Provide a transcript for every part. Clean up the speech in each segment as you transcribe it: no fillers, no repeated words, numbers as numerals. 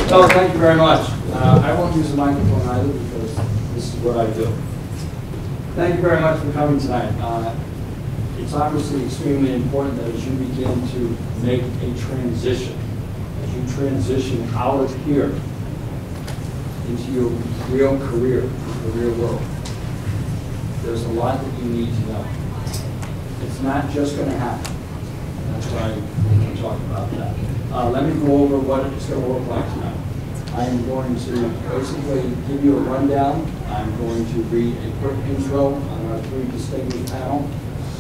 No, thank you very much. I won't use the microphone either because this is what I do. Thank you very much for coming tonight. It's obviously extremely important that as you begin to make a transition, as you transition out of here into your real career, the real world, there's a lot that you need to know. It's not just going to happen. That's why we're going to talk about that. Let me go over what it's going to look like tonight. I'm going to basically give you a rundown. I'm going to read a quick intro on our three distinguished panel,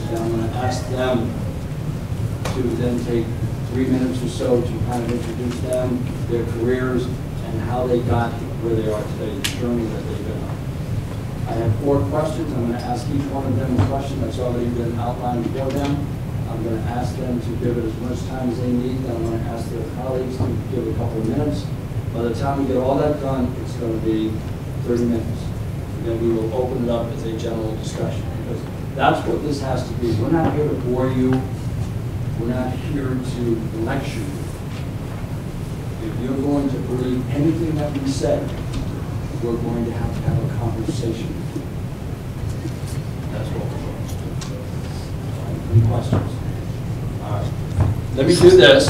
and I'm going to ask them to then take 3 minutes or so to kind of introduce them, their careers, and how they got where they are today, the journey that they've been on. I have 4 questions. I'm going to ask each one of them a question that's already been outlined for them. I'm going to ask them to give it as much time as they need. Then I'm going to ask their colleagues to give a couple of minutes. By the time we get all that done, it's going to be 30 minutes. And then we will open it up as a general discussion, because that's what this has to be. We're not here to bore you. We're not here to lecture you. If you're going to believe anything that we say, we're going to have a conversation. That's what we're going to do. Any questions? All right. Let me do this.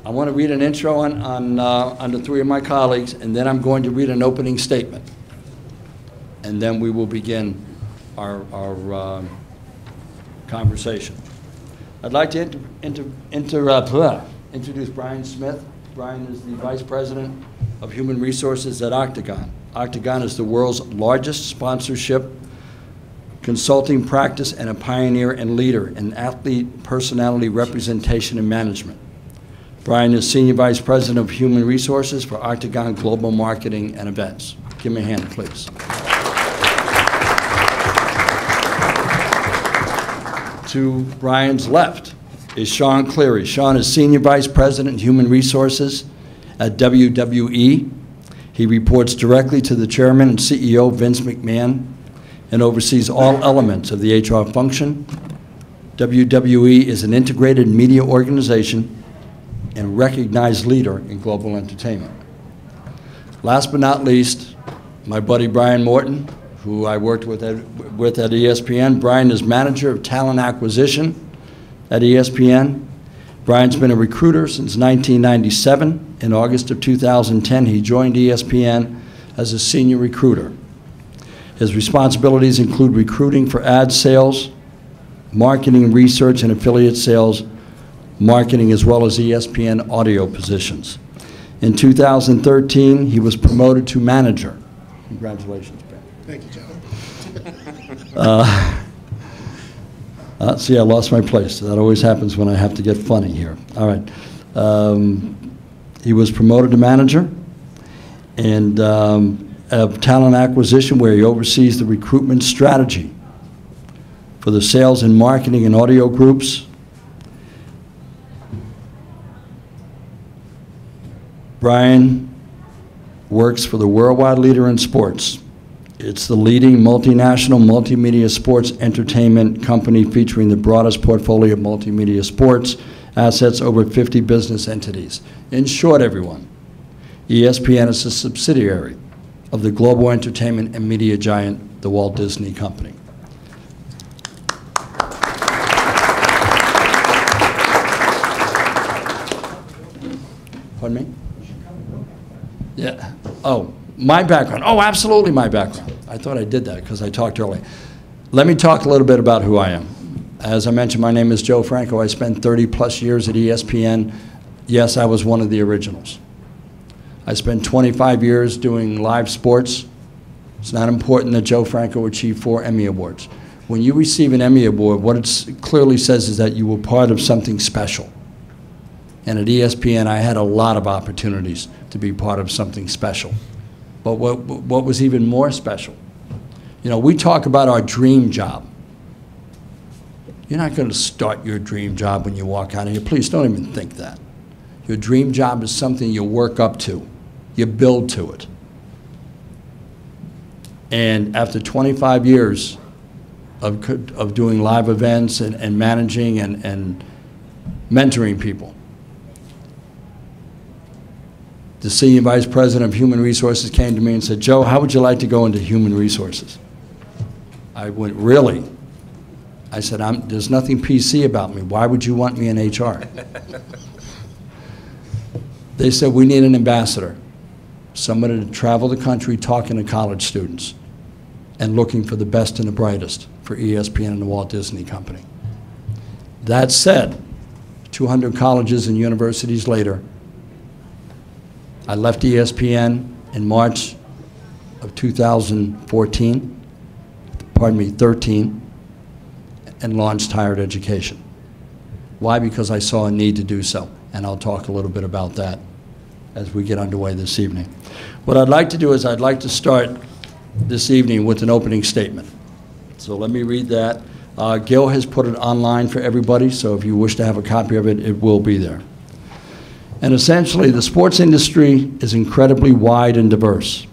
I want to read an intro on the 3 of my colleagues, and then I'm going to read an opening statement. And then we will begin our conversation. I'd like to introduce Brian Smith. Brian is the Vice President of Human Resources at Octagon. Octagon is the world's largest sponsorship consulting practice and a pioneer and leader in athlete personality representation and management. Brian is Senior Vice President of Human Resources for Octagon Global Marketing and Events. Give me a hand, please. To Brian's left is Sean Cleary. Sean is Senior Vice President, Human Resources at WWE. He reports directly to the Chairman and CEO, Vince McMahon, and oversees all elements of the HR function. WWE is an integrated media organization and recognized leader in global entertainment. Last but not least, my buddy Brian Morton, who I worked with at ESPN. Brian is Manager of Talent Acquisition at ESPN. Brian's been a recruiter since 1997. In August of 2010, he joined ESPN as a senior recruiter. His responsibilities include recruiting for ad sales, marketing, research, and affiliate sales, marketing, as well as ESPN audio positions. In 2013, he was promoted to manager. Congratulations, Ben. Thank you, John. See, I lost my place. That always happens when I have to get funny here. All right. He was promoted to manager and of talent acquisition, where he oversees the recruitment strategy for the sales and marketing and audio groups. Brian works for the worldwide leader in sports. It's the leading multinational multimedia sports entertainment company featuring the broadest portfolio of multimedia sports assets, over 50 business entities. In short, everyone, ESPN is a subsidiary of the global entertainment and media giant, the Walt Disney Company. Pardon me? Yeah. Oh, my background. Oh, absolutely my background. I thought I did that because I talked earlier. Let me talk a little bit about who I am. As I mentioned, my name is Joe Franco. I spent 30-plus years at ESPN. Yes, I was one of the originals. I spent 25 years doing live sports. It's not important that Joe Franco achieved 4 Emmy Awards. When you receive an Emmy Award, what it clearly says is that you were part of something special. And at ESPN, I had a lot of opportunities to be part of something special. But what was even more special, you know, we talk about our dream job. You're not going to start your dream job when you walk out of here. Please don't even think that. Your dream job is something you work up to. You build to it. And after 25 years of doing live events and managing and mentoring people, the Senior Vice President of Human Resources came to me and said, Joe, how would you like to go into human resources? I went, really? I said, there's nothing PC about me. Why would you want me in HR? They said, we need an ambassador, somebody to travel the country talking to college students and looking for the best and the brightest for ESPN and the Walt Disney Company. That said, 200 colleges and universities later, I left ESPN in March of 2014, pardon me, 13, and launched higher education. Why? Because I saw a need to do so, and I'll talk a little bit about that as we get underway this evening. What I'd like to do is I'd like to start this evening with an opening statement. So let me read that. Gil has put it online for everybody, so if you wish to have a copy of it, it will be there. And essentially, the sports industry is incredibly wide and diverse.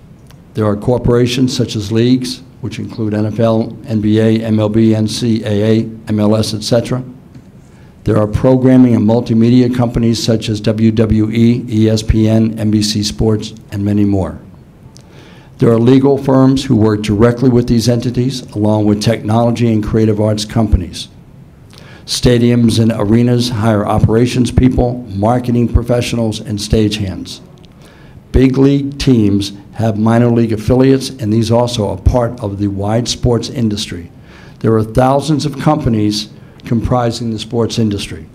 There are corporations such as leagues, which include NFL, NBA, MLB, NCAA, MLS, etc. There are programming and multimedia companies such as WWE, ESPN, NBC Sports, and many more. There are legal firms who work directly with these entities, along with technology and creative arts companies. Stadiums and arenas hire operations people, marketing professionals, and stagehands. Big league teams have minor league affiliates, and these also are part of the wide sports industry. There are thousands of companies comprising the sports industry.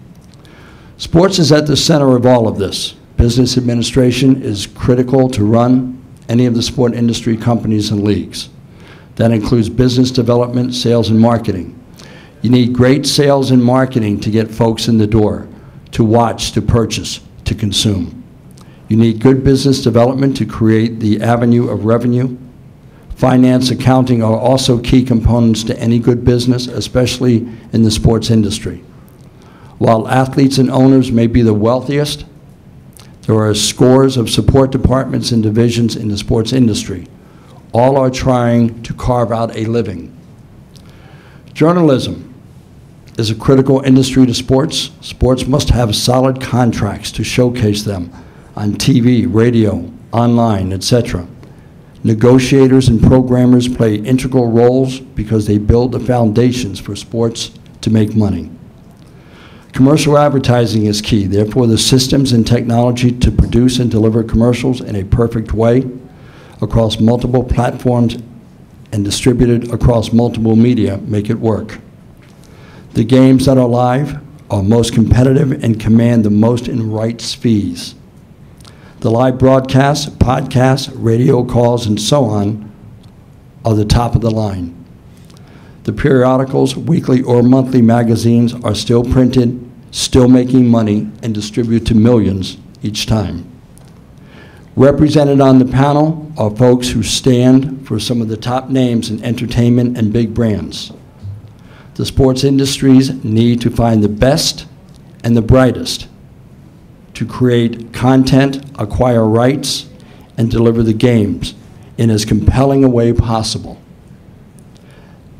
Sports is at the center of all of this. Business administration is critical to run any of the sport industry companies and leagues. That includes business development, sales, and marketing. You need great sales and marketing to get folks in the door, to watch, to purchase, to consume. You need good business development to create the avenue of revenue. Finance, accounting are also key components to any good business, especially in the sports industry. While athletes and owners may be the wealthiest, there are scores of support departments and divisions in the sports industry. All are trying to carve out a living. Journalism is a critical industry to sports. Sports must have solid contracts to showcase them on TV, radio, online, etc. Negotiators and programmers play integral roles because they build the foundations for sports to make money. Commercial advertising is key. Therefore, the systems and technology to produce and deliver commercials in a perfect way across multiple platforms and distributed across multiple media make it work. The games that are live are most competitive and command the most in rights fees. The live broadcasts, podcasts, radio calls, and so on are the top of the line. The periodicals, weekly or monthly magazines are still printed, still making money, and distribute to millions each time. Represented on the panel are folks who stand for some of the top names in entertainment and big brands. The sports industries need to find the best and the brightest to create content, acquire rights, and deliver the games in as compelling a way possible.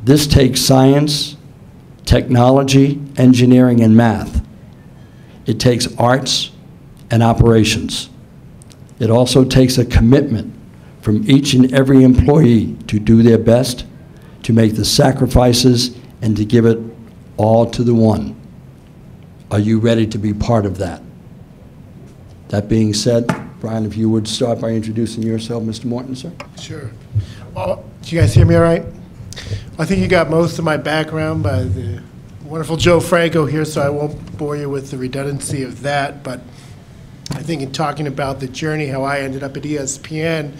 This takes science, technology, engineering, and math. It takes arts and operations. It also takes a commitment from each and every employee to do their best, to make the sacrifices, and to give it all to the one. Are you ready to be part of that? That being said, Brian, if you would start by introducing yourself, Mr. Morton, sir. Sure. Well, do you guys hear me all right? I think you got most of my background by the wonderful Joe Franco here, so I won't bore you with the redundancy of that. But I think in talking about the journey, how I ended up at ESPN,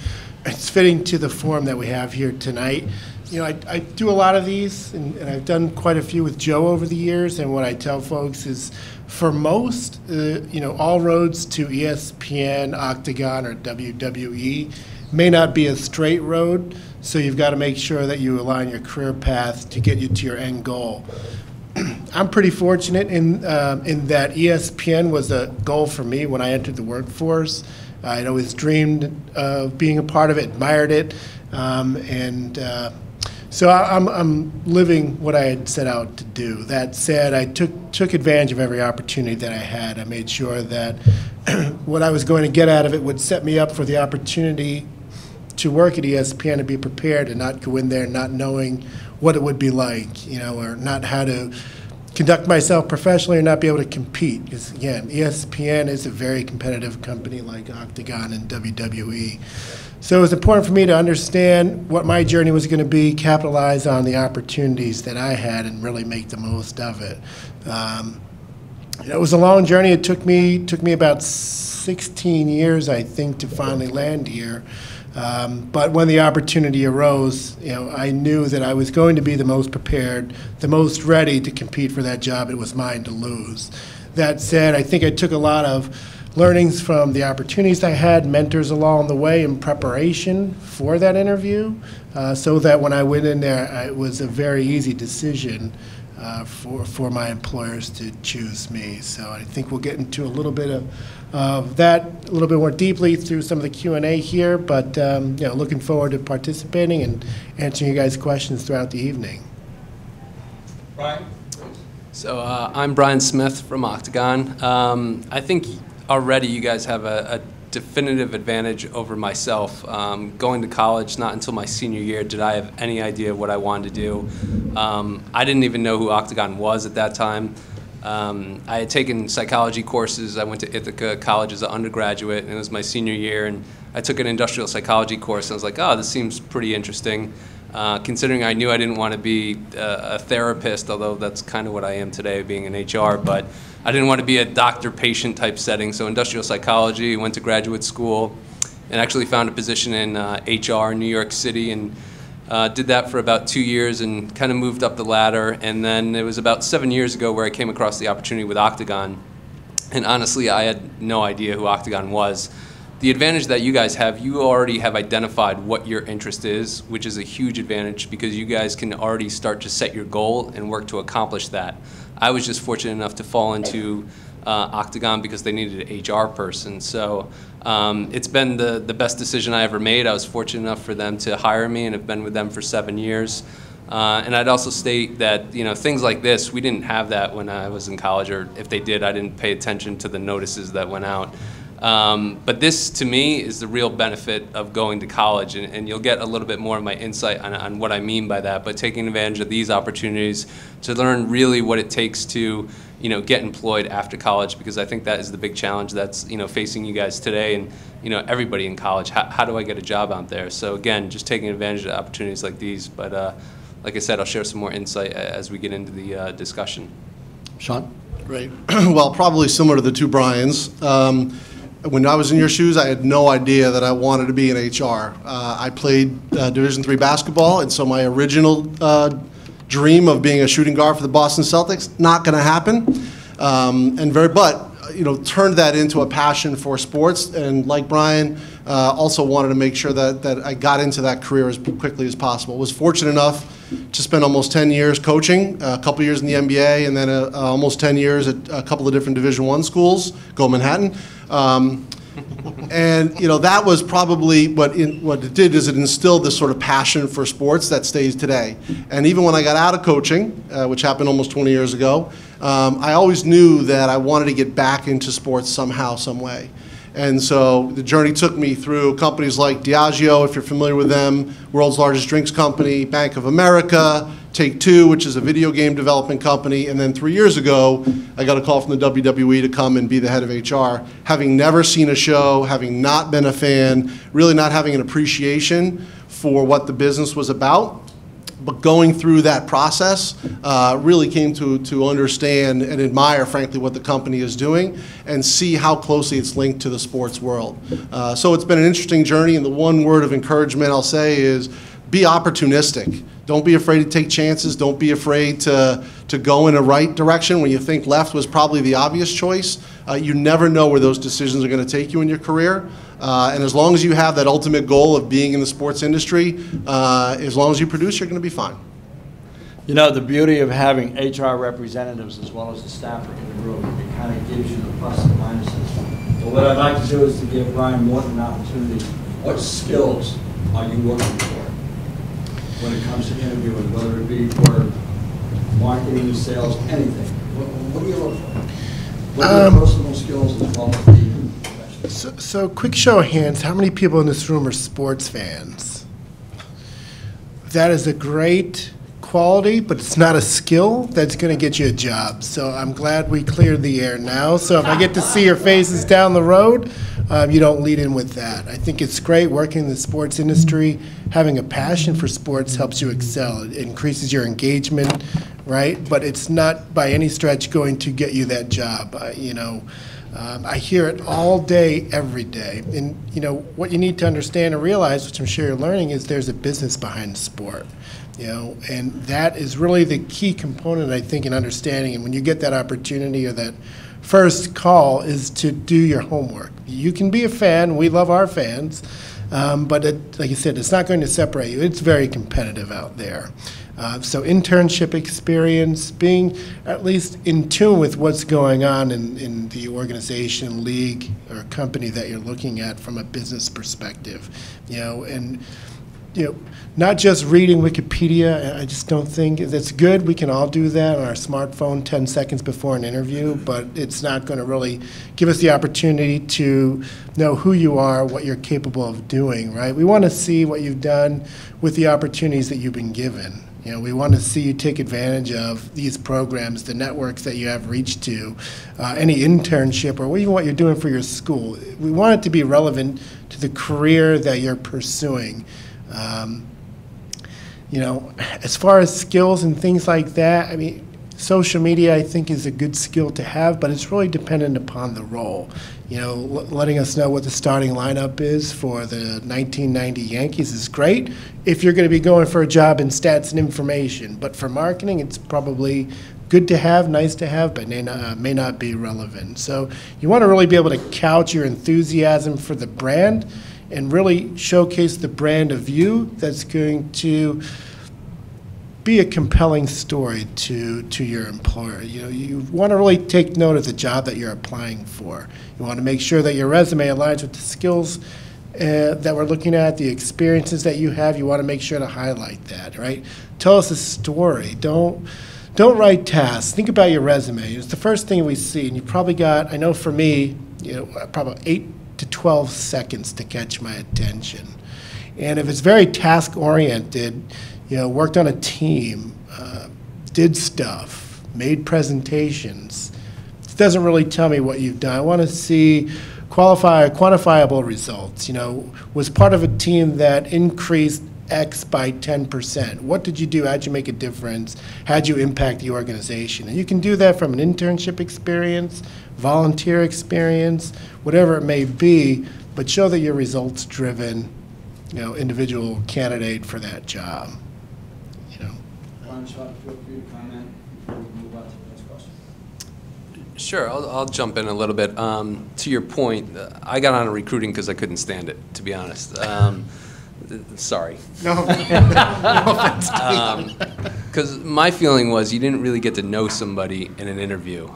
it's fitting to the forum that we have here tonight. You know, I do a lot of these, and I've done quite a few with Joe over the years, and what I tell folks is, for most, you know, all roads to ESPN, Octagon, or WWE may not be a straight road, so you've got to make sure that you align your career path to get you to your end goal. I'm pretty fortunate in that ESPN was a goal for me when I entered the workforce. I'd always dreamed of being a part of it, admired it, and So I'm living what I had set out to do. That said, I took advantage of every opportunity that I had. I made sure that what I was going to get out of it would set me up for the opportunity to work at ESPN and be prepared and not go in there not knowing what it would be like, or not how to conduct myself professionally or not be able to compete. Because again, ESPN is a very competitive company like Octagon and WWE. So it was important for me to understand what my journey was going to be, capitalize on the opportunities that I had, and really make the most of it. It was a long journey. It took me about 16 years, I think, to finally land here. But when the opportunity arose, I knew that I was going to be the most prepared, the most ready to compete for that job. It was mine to lose. That said, I think I took a lot of learnings from the opportunities I had, mentors along the way in preparation for that interview, so that when I went in there, it was a very easy decision for my employers to choose me. So I think we'll get into a little bit of that a little bit more deeply through some of the Q&A here, but looking forward to participating and answering you guys' questions throughout the evening. Brian? So I'm Brian Smith from Octagon. I think already you guys have a definitive advantage over myself. Going to college, not until my senior year did I have any idea what I wanted to do. I didn't even know who Octagon was at that time. I had taken psychology courses. I went to Ithaca College as an undergraduate, and it was my senior year, and I took an industrial psychology course, and I was like, oh, this seems pretty interesting. Considering I knew I didn't want to be a therapist, although that's kind of what I am today, being in HR, but I didn't want to be a doctor-patient type setting, so industrial psychology, went to graduate school, and actually found a position in HR in New York City, and did that for about 2 years and kind of moved up the ladder. And then it was about 7 years ago where I came across the opportunity with Octagon, and honestly, I had no idea who Octagon was. The advantage that you guys have, you already have identified what your interest is, which is a huge advantage because you guys can already start to set your goal and work to accomplish that. I was just fortunate enough to fall into Octagon because they needed an HR person. So it's been the best decision I ever made. I was fortunate enough for them to hire me and have been with them for 7 years. And I'd also state that things like this, we didn't have that when I was in college, or if they did, I didn't pay attention to the notices that went out. But this, to me, is the real benefit of going to college, and you'll get a little bit more of my insight on what I mean by that, but taking advantage of these opportunities to learn really what it takes to get employed after college, because I think that is the big challenge that's facing you guys today and everybody in college. How do I get a job out there? So again, just taking advantage of opportunities like these, but like I said, I'll share some more insight as we get into the discussion. Sean? Great. Well, probably similar to the two Brians. When I was in your shoes, I had no idea that I wanted to be in HR. I played Division III basketball, and so my original dream of being a shooting guard for the Boston Celtics, not going to happen. But turned that into a passion for sports, and like Brian, also wanted to make sure that I got into that career as quickly as possible. Was fortunate enough to spend almost 10 years coaching, a couple years in the NBA, and then almost 10 years at a couple of different Division I schools, go Manhattan. And that was probably what it did is it instilled this sort of passion for sports that stays today. And even when I got out of coaching, which happened almost 20 years ago, I always knew that I wanted to get back into sports somehow, some way. And so the journey took me through companies like Diageo, if you're familiar with them, world's largest drinks company, Bank of America, Take-Two, which is a video game development company, and then 3 years ago, I got a call from the WWE to come and be the head of HR. Having never seen a show, having not been a fan, really not having an appreciation for what the business was about, but going through that process, really came to understand and admire, frankly, what the company is doing and see how closely it's linked to the sports world. So it's been an interesting journey, and the one word of encouragement I'll say is be opportunistic. Don't be afraid to take chances. Don't be afraid to go in a right direction when you think left was probably the obvious choice. You never know where those decisions are going to take you in your career. And as long as you have that ultimate goal of being in the sports industry, as long as you produce, you're going to be fine. The beauty of having HR representatives as well as the staffer in the room, it kind of gives you the plus and minuses. But what I'd like to do is to give Brian Morton an opportunity. What skills are you looking for? when it comes to interviewing, whether it be for marketing, sales, anything? What do you look for? What are your personal skills as well as the professional? So quick show of hands, how many people in this room are sports fans? That is a great quality, but it's not a skill that's going to get you a job. So I'm glad we cleared the air now. So if I get to see your faces down the road, you don't lead in with that. I think it's great working in the sports industry. Having a passion for sports helps you excel. It increases your engagement, right? But it's not by any stretch going to get you that job. I hear it all day, every day. And, what you need to understand and realize, which I'm sure you're learning, is there's a business behind sport. And that is really the key component, I think, in understanding. And when you get that opportunity or that first call is to do your homework. You can be a fan. We love our fans. But like you said, it's not going to separate you. It's very competitive out there. So internship experience, being at least in tune with what's going on in the organization, league, or company that you're looking at from a business perspective, not just reading Wikipedia. I just don't think that's good. We can all do that on our smartphone 10 seconds before an interview, but it's not going to really give us the opportunity to know who you are, what you're capable of doing, right? We want to see what you've done with the opportunities that you've been given. We want to see you take advantage of these programs, the networks that you have reached to, any internship, or even what you're doing for your school. We want it to be relevant to the career that you're pursuing. As far as skills and things like that, social media, I think, is a good skill to have, but it's really dependent upon the role. Letting us know what the starting lineup is for the 1990 Yankees is great if you're going to be going for a job in stats and information. But for marketing, it's probably good to have, nice to have, but may not be relevant. So you want to really be able to couch your enthusiasm for the brand and really showcase the brand of you that's going to be a compelling story to your employer. You want to really take note of the job that you're applying for. You want to make sure that your resume aligns with the skills that we're looking at, the experiences that you have. You want to make sure to highlight that, right? Tell us a story. Don't write tasks. Think about your resume. It's the first thing we see, and you probably got, I know for me, probably 8 to 12 seconds to catch my attention. And if it's very task-oriented, worked on a team, did stuff, made presentations, it doesn't really tell me what you've done. I want to see quantifiable results. Was part of a team that increased X by 10%. What did you do? How'd you make a difference? How'd you impact the organization? And you can do that from an internship experience, volunteer experience, whatever it may be, but show that you're results-driven, individual candidate for that job. Ron, feel free to comment before we move on to the next question. Sure, I'll jump in a little bit. To your point, I got on recruiting because I couldn't stand it, to be honest. Sorry. No. Because my feeling was you didn't really get to know somebody in an interview.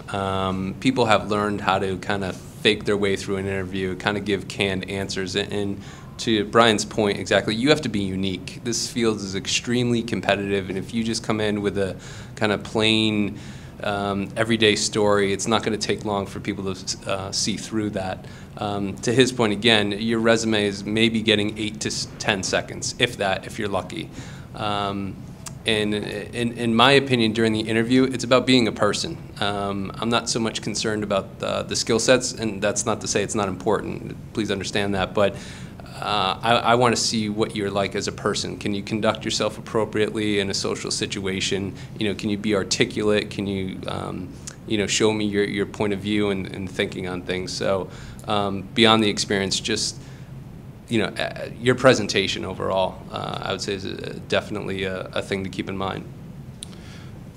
People have learned how to kind of fake their way through an interview, kind of give canned answers. And to Brian's point, exactly, you have to be unique. This field is extremely competitive, and if you just come in with a kind of plain, everyday story, it's not going to take long for people to see through that. To his point again, your resume is maybe getting 8 to 10 seconds, if that, if you're lucky. And in my opinion, during the interview, it's about being a person. I'm not so much concerned about the skill sets, and that's not to say it's not important. Please understand that, but I want to see what you're like as a person. Can you conduct yourself appropriately in a social situation? Can you be articulate? Can you, show me your point of view and thinking on things? So beyond the experience, just your presentation overall, I would say is definitely a thing to keep in mind.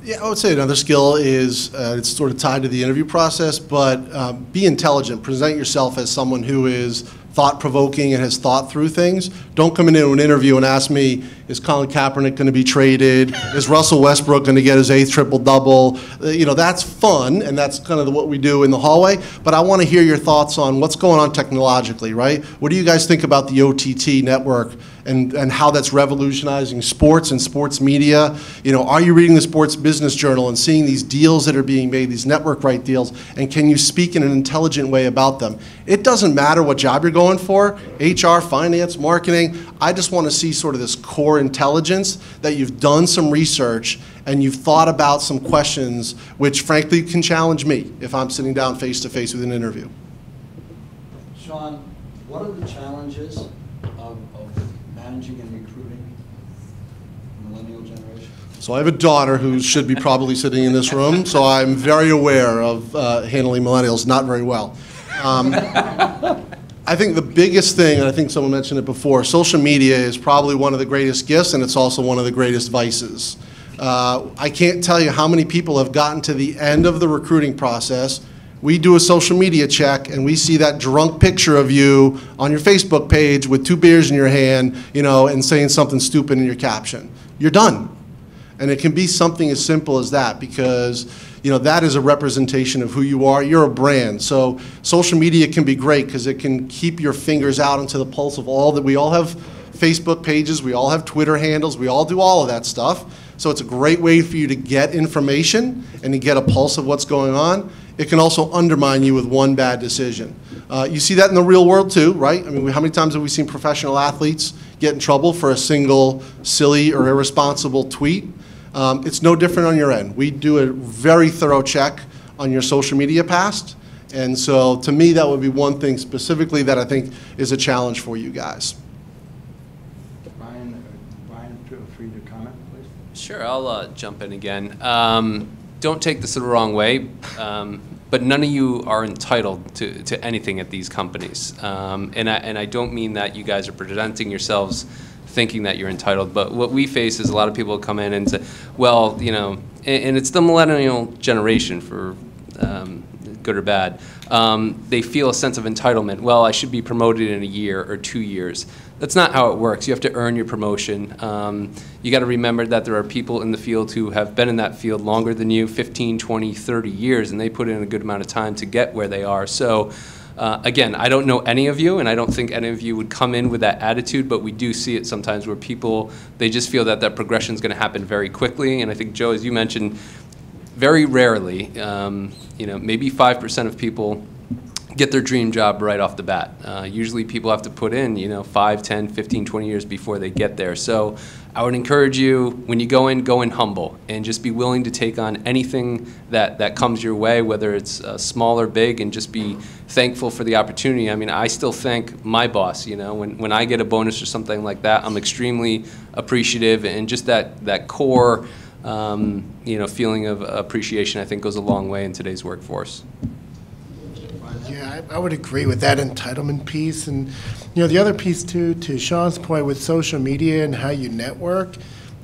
Yeah, I would say another skill is, it's sort of tied to the interview process, but be intelligent. Present yourself as someone who is thought-provoking and has thought through things. Don't come into an interview and ask me, is Colin Kaepernick going to be traded? Is Russell Westbrook going to get his 8th triple-double? That's fun, and that's kind of what we do in the hallway, but I want to hear your thoughts on what's going on technologically, right? What do you guys think about the OTT network and how that's revolutionizing sports and sports media. You know, are you reading the Sports Business Journal and seeing these deals that are being made, these network right deals, and can you speak in an intelligent way about them? It doesn't matter what job you're going for, HR, finance, marketing. I just want to see sort of this core intelligence that you've done some research and you've thought about some questions which frankly can challenge me if I'm sitting down face to face with an interview. Sean, what are the challenges of managing and recruiting the millennial generation? So I have a daughter who should be probably sitting in this room, so I'm very aware of handling millennials not very well. I think the biggest thing, and I think someone mentioned it before, social media is probably one of the greatest gifts, and it's also one of the greatest vices. I can't tell you how many people have gotten to the end of the recruiting process. We do a social media check, and we see that drunk picture of you on your Facebook page with 2 beers in your hand, you know, and saying something stupid in your caption. You're done. And it can be something as simple as that, because you know that is a representation of who you are. You're a brand. So social media can be great because it can keep your fingers out into the pulse of all that. We all have Facebook pages, we all have Twitter handles, we all do all of that stuff. So it's a great way for you to get information and to get a pulse of what's going on. It can also undermine you with one bad decision. You see that in the real world too, right? I mean, how many times have we seen professional athletes get in trouble for a single silly or irresponsible tweet? It's no different on your end. We do a very thorough check on your social media past. And so to me, that would be one thing specifically that I think is a challenge for you guys. Brian, feel free to comment, please. Sure, I'll jump in again. Don't take this the wrong way, but none of you are entitled to anything at these companies. And I don't mean that you guys are presenting yourselves thinking that you're entitled, but what we face is a lot of people come in and say, well, you know, and it's the millennial generation for good or bad. They feel a sense of entitlement. Well, I should be promoted in a year or 2 years. That's not how it works. You have to earn your promotion. You got to remember that there are people in the field who have been in that field longer than you, 15, 20, 30 years, and they put in a good amount of time to get where they are. So again, I don't know any of you, and I don't think any of you would come in with that attitude, but we do see it sometimes where people, they just feel that that progression is going to happen very quickly. And I think, Joe, as you mentioned, very rarely, you know, maybe 5% of people get their dream job right off the bat. Usually people have to put in, you know, 5, 10, 15, 20 years before they get there. So I would encourage you, when you go in humble and just be willing to take on anything that comes your way, whether it's small or big, and just be thankful for the opportunity. I mean, I still thank my boss, you know, when I get a bonus or something like that, I'm extremely appreciative, and just that core, you know, feeling of appreciation, I think, goes a long way in today's workforce. Yeah, I would agree with that entitlement piece. And, you know, the other piece, too, to Sean's point with social media and how you network,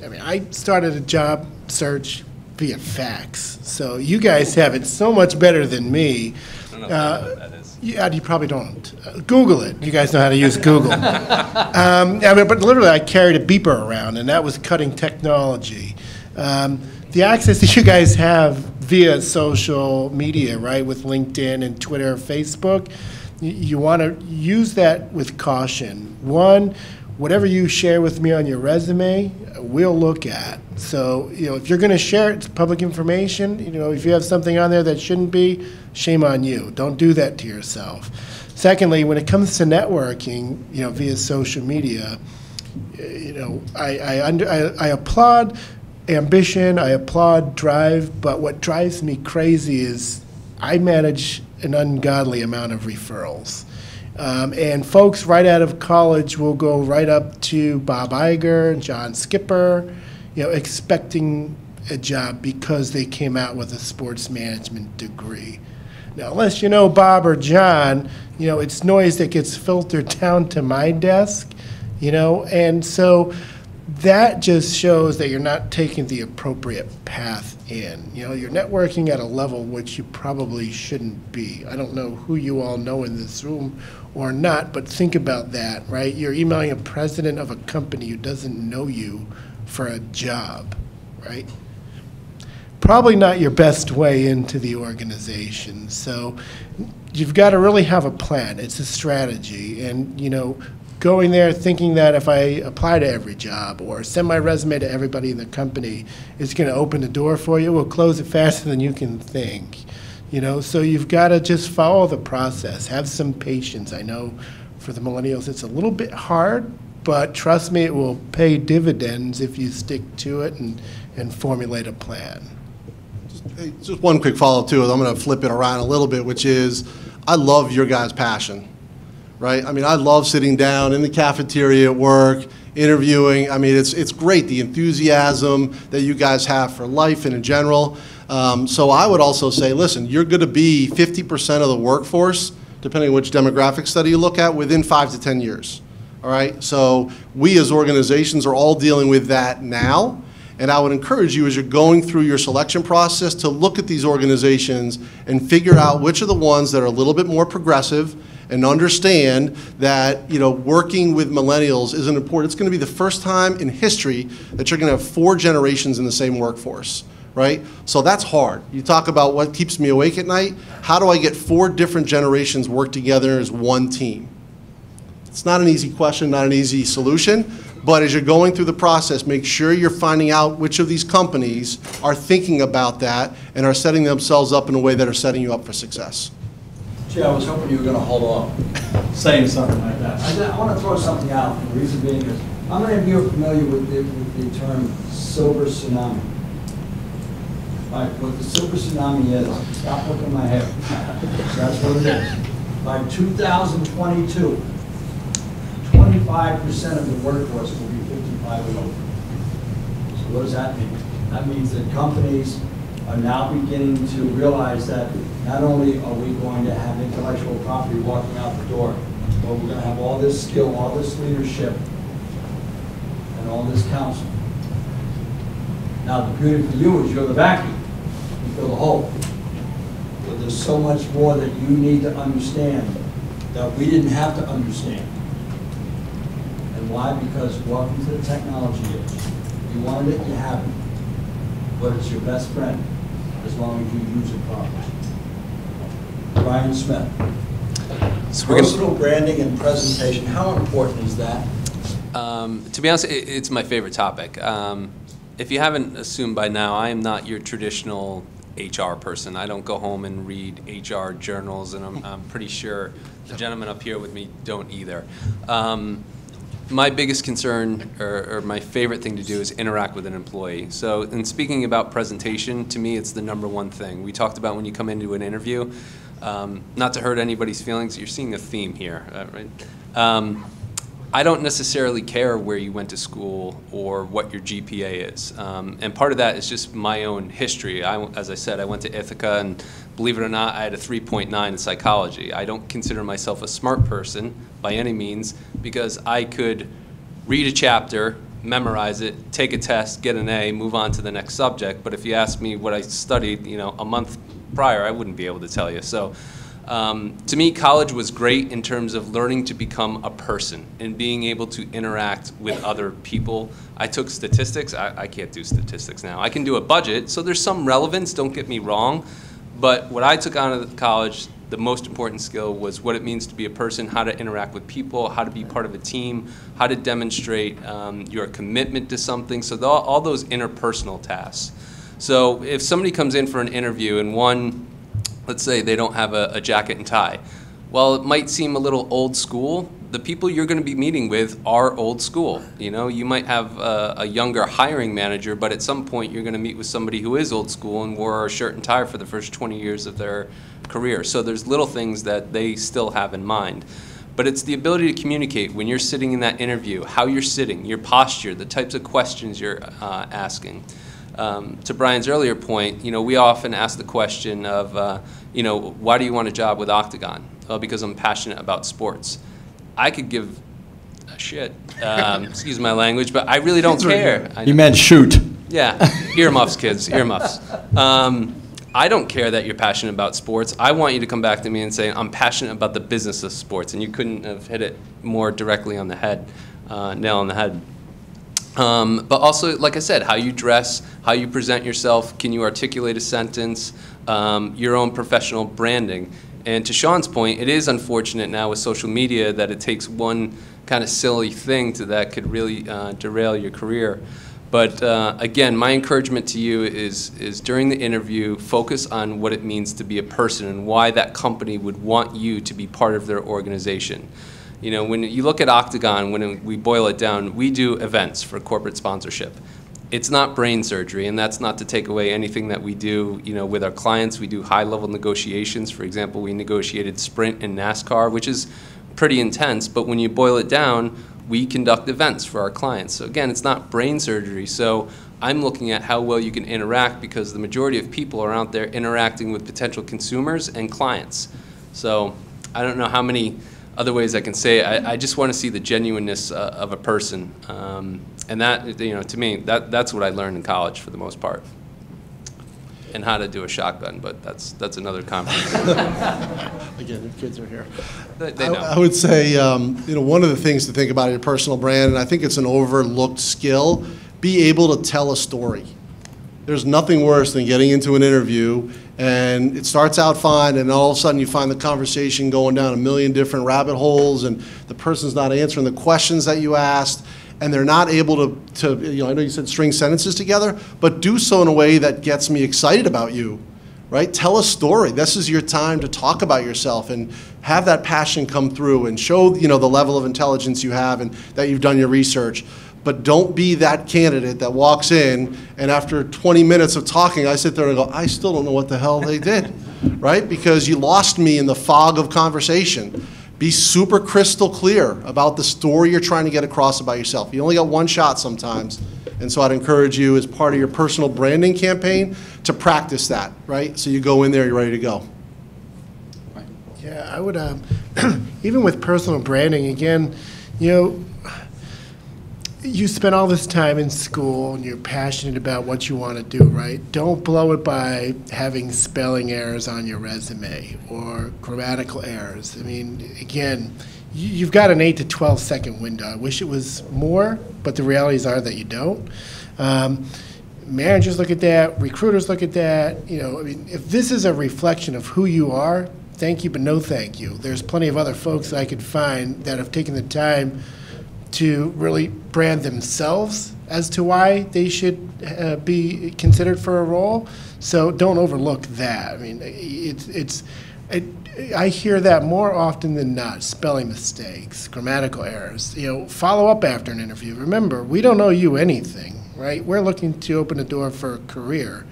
I mean, I started a job search via fax. So you guys have it so much better than me. I don't know what that is. Yeah, you probably don't. Google it. You guys know how to use Google. I mean, but literally, I carried a beeper around, and that was cutting technology. The access that you guys have via social media, right, with LinkedIn and Twitter, Facebook, you want to use that with caution. One, whatever you share with me on your resume, we'll look at. So, you know, if you're going to share it, it's public information. You know, if you have something on there that shouldn't be, shame on you. Don't do that to yourself. Secondly, when it comes to networking, you know, via social media, you know, I applaud ambition, I applaud drive, but what drives me crazy is I manage an ungodly amount of referrals. And folks right out of college will go right up to Bob Iger, John Skipper, you know, expecting a job because they came out with a sports management degree. Now, unless you know Bob or John, you know, it's noise that gets filtered down to my desk, you know, and so that just shows that you're not taking the appropriate path in. You know, you're networking at a level which you probably shouldn't be. I don't know who you all know in this room or not, but think about that, right? You're emailing a president of a company who doesn't know you for a job, right? Probably not your best way into the organization. So you've got to really have a plan. It's a strategy. And, you know, going there thinking that if I apply to every job or send my resume to everybody in the company, it's going to open the door for you. It will close it faster than you can think. You know, so you've got to just follow the process. Have some patience. I know for the millennials it's a little bit hard, but trust me, it will pay dividends if you stick to it and formulate a plan. Just one quick follow-up too. I'm going to flip it around a little bit, which is I love your guys' passion, right? I mean, I love sitting down in the cafeteria at work, interviewing. I mean, it's great, the enthusiasm that you guys have for life and in general. So I would also say, listen, you're going to be 50% of the workforce, depending on which demographic study you look at, within 5 to 10 years. All right? So we as organizations are all dealing with that now. And I would encourage you as you're going through your selection process to look at these organizations and figure out which are the ones that are a little bit more progressive and understand that, you know, working with millennials is an important. It's going to be the first time in history that you're going to have 4 generations in the same workforce, right? So that's hard. You talk about what keeps me awake at night. How do I get 4 different generations work together as one team? It's not an easy question, not an easy solution. But as you're going through the process, make sure you're finding out which of these companies are thinking about that and are setting themselves up in a way that are setting you up for success. Gee, I was hoping you were going to hold off saying something like that. I want to throw something out. The reason being is, how many of you are familiar with the term silver tsunami? Right, what the silver tsunami is, stop looking at my hair. That's what it is. By 2022, 25% of the workforce will be 55 and over. So what does that mean? That means that companies are now beginning to realize that not only are we going to have intellectual property walking out the door, but we're going to have all this skill, all this leadership, and all this counsel. Now the beauty for you is you're the vacuum. You fill the hole. But there's so much more that you need to understand that we didn't have to understand. Why? Because welcome to the technology age. You wanted it, you have it. But it's your best friend as long as you use it properly. Brian Smith. So personal branding and presentation, how important is that? To be honest, it's my favorite topic. If you haven't assumed by now, I am not your traditional HR person. I don't go home and read HR journals, and I'm pretty sure the gentlemen up here with me don't either. My biggest concern, or my favorite thing to do, is interact with an employee. So in speaking about presentation, to me it's the #1 thing. We talked about when you come into an interview, not to hurt anybody's feelings, you're seeing a theme here, right? I don't necessarily care where you went to school or what your GPA is. And part of that is just my own history. As I said, I went to Ithaca, and believe it or not, I had a 3.9 in psychology. I don't consider myself a smart person by any means, because I could read a chapter, memorize it, take a test, get an A, move on to the next subject. But if you asked me what I studied, you know, a month prior, I wouldn't be able to tell you. So to me, college was great in terms of learning to become a person and being able to interact with other people. I took statistics. I can't do statistics now. I can do a budget, so there's some relevance, don't get me wrong. But what I took out of college, the most important skill was what it means to be a person, how to interact with people, how to be part of a team, how to demonstrate your commitment to something. So all those interpersonal tasks. So if somebody comes in for an interview and let's say they don't have a jacket and tie. Well, it might seem a little old school. The people you're going to be meeting with are old school. You know, you might have a younger hiring manager, but at some point you're going to meet with somebody who is old school and wore a shirt and tie for the first 20 years of their career. So there's little things that they still have in mind. But it's the ability to communicate when you're sitting in that interview, how you're sitting, your posture, the types of questions you're asking. To Brian's earlier point, you know, we often ask the question of, you know, why do you want a job with Octagon? Well, because I'm passionate about sports. I could give a shit, excuse my language, but I really don't care. You meant shoot. Yeah, earmuffs, kids, earmuffs. I don't care that you're passionate about sports. I want you to come back to me and say, I'm passionate about the business of sports, and you couldn't have hit it more directly on the head, nail on the head. But also, like I said, how you dress, how you present yourself, can you articulate a sentence, your own professional branding. And to Sean's point, it is unfortunate now with social media that it takes one kind of silly thing that could really derail your career. But again, my encouragement to you is during the interview, focus on what it means to be a person and why that company would want you to be part of their organization. You know, when you look at Octagon, when we boil it down, we do events for corporate sponsorship. It's not brain surgery, and that's not to take away anything that we do, you know, with our clients. We do high-level negotiations. For example, we negotiated Sprint and NASCAR, which is pretty intense, but when you boil it down, we conduct events for our clients. So again, it's not brain surgery. So I'm looking at how well you can interact, because the majority of people are out there interacting with potential consumers and clients. So I don't know how many other ways I can say it. I just want to see the genuineness of a person. And that, you know, to me, that's what I learned in college for the most part. And how to do a shotgun, but that's another conference. Again, the kids are here. They know. I would say, you know, one of the things to think about in your personal brand, and I think it's an overlooked skill, be able to tell a story. There's nothing worse than getting into an interview and it starts out fine, and all of a sudden you find the conversation going down a million different rabbit holes, and the person's not answering the questions that you asked, and they're not able to you know, I know you said string sentences together, but do so in a way that gets me excited about you, right? Tell a story. This is your time to talk about yourself and have that passion come through and show, you know, the level of intelligence you have and that you've done your research. But don't be that candidate that walks in and after 20 minutes of talking, I sit there and go, I still don't know what the hell they did, right? Because you lost me in the fog of conversation. Be super crystal clear about the story you're trying to get across about yourself. You only got one shot sometimes. And so I'd encourage you, as part of your personal branding campaign, to practice that, right? So you go in there, you're ready to go. Yeah, I would, even with personal branding, again, you know, you spend all this time in school and you're passionate about what you want to do, right? Don't blow it by having spelling errors on your resume or grammatical errors. I mean, again, you've got an 8 to 12 second window. I wish it was more, but the realities are that you don't. Managers look at that, recruiters look at that. You know, I mean, if this is a reflection of who you are, thank you, but no thank you. There's plenty of other folks I could find that have taken the time to really brand themselves as to why they should be considered for a role. So don't overlook that. I mean, I hear that more often than not, spelling mistakes, grammatical errors. You know, follow up after an interview. Remember, we don't owe you anything, right? We're looking to open a door for a career.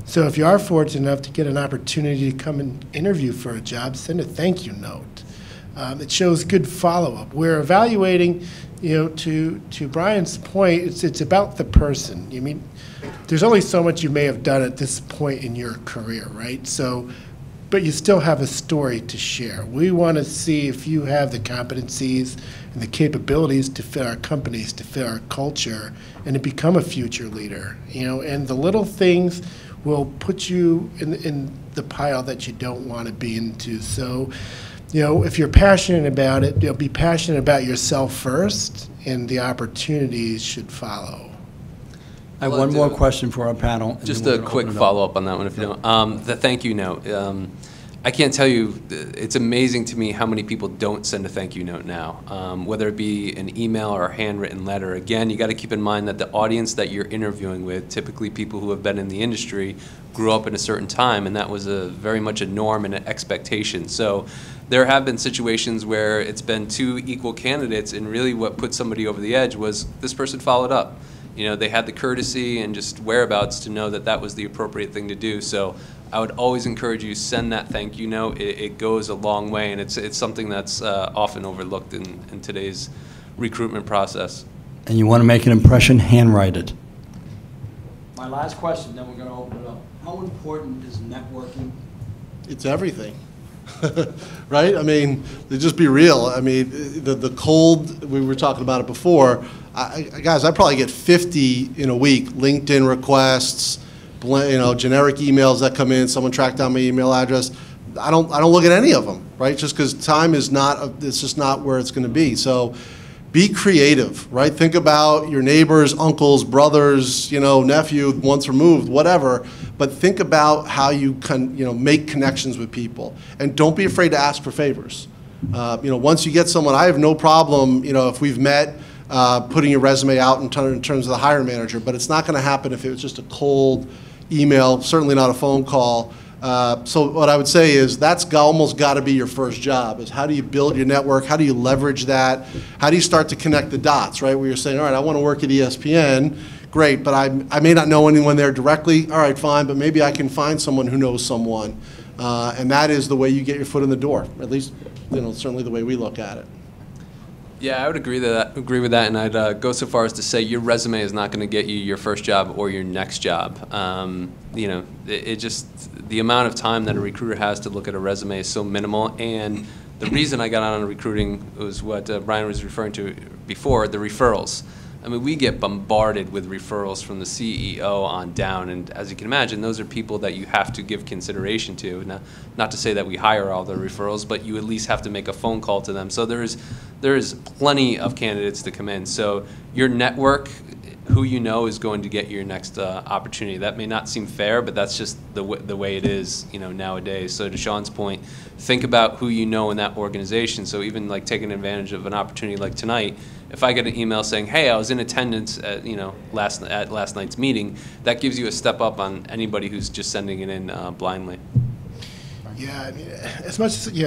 So if you are fortunate enough to get an opportunity to come and interview for a job, send a thank you note. It shows good follow-up. We're evaluating, you know, to Brian's point, it's about the person. I mean, there's only so much you may have done at this point in your career, right? So, but you still have a story to share. We want to see if you have the competencies and the capabilities to fit our companies, to fit our culture, and to become a future leader. You know, and the little things will put you in the pile that you don't want to be into. So, you know, if you're passionate about it, be passionate about yourself first, and the opportunities should follow. I have one more question for our panel. and Just then a we're gonna quick open it up. follow-up on that one, if you don't. The thank you note. I can't tell you, it's amazing to me how many people don't send a thank you note now, whether it be an email or a handwritten letter. Again, you got to keep in mind that the audience that you're interviewing with, typically people who have been in the industry, grew up in a certain time, and that was very much a norm and an expectation. So there have been situations where it's been two equal candidates, and really what put somebody over the edge was this person followed up. You know, they had the courtesy and just whereabouts to know that that was the appropriate thing to do. So I would always encourage you, send that thank you note. It goes a long way, and it's something that's often overlooked in today's recruitment process. And you want to make an impression, handwrite it. My last question, then we're going to open it up. How important is networking? It's everything, right? I mean, to just be real, I mean, the cold, we were talking about it before, guys, I probably get 50 in a week, LinkedIn requests, you know, generic emails that come in, someone tracked down my email address. I don't look at any of them, right? Just because time is not, it's just not where it's going to be. So be creative, right? Think about your neighbors, uncles, brothers, nephew, once removed, whatever. But think about how you can, make connections with people, and don't be afraid to ask for favors. Once you get someone, I have no problem, if we've met, putting your resume out in terms of the hiring manager. But it's not going to happen if it was just a cold email, certainly not a phone call. So what I would say is that's almost got to be your first job, is how do you build your network? How do you leverage that? How do you start to connect the dots, right? Where you're saying, all right, I want to work at ESPN, great, but I may not know anyone there directly. All right, fine, but maybe I can find someone who knows someone. And that is the way you get your foot in the door, at least certainly the way we look at it. Yeah, I would agree with that, and I'd go so far as to say your resume is not going to get you your first job or your next job. It just, the amount of time that a recruiter has to look at a resume is so minimal, and the reason I got on recruiting was what Brian was referring to before, the referrals. I mean, we get bombarded with referrals from the CEO on down, and as you can imagine, those are people that you have to give consideration to. Now, not to say that we hire all the referrals, but you at least have to make a phone call to them. So there is plenty of candidates to come in. So your network, who you know, is going to get your next opportunity. That may not seem fair, but that's just the way it is, nowadays. So to Sean's point, think about who you know in that organization. So even like taking advantage of an opportunity like tonight, if I get an email saying, "Hey, I was in attendance at last night's meeting," that gives you a step up on anybody who's just sending it in blindly. Yeah, I mean, as much as you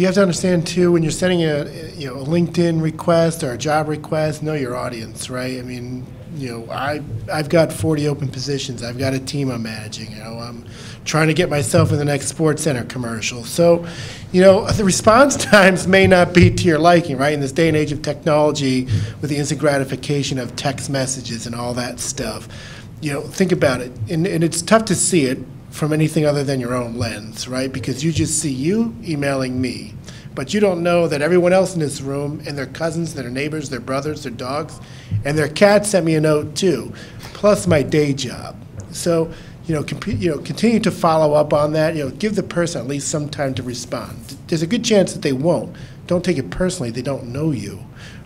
have to understand too, when you're sending a LinkedIn request or a job request, know your audience, right? I mean, I've got 40 open positions. I've got a team I'm managing. I'm trying to get myself in the next Sports Center commercial. So, the response times may not be to your liking, right? In this day and age of technology, with the instant gratification of text messages and all that stuff, think about it. And it's tough to see it from anything other than your own lens, right? Because you just see you emailing me, but you don't know that everyone else in this room and their cousins, their neighbors, their brothers, their dogs, and their cats sent me a note too, plus my day job. So, continue to follow up on that. Give the person at least some time to respond. There's a good chance that they won't. Don't take it personally. They don't know you,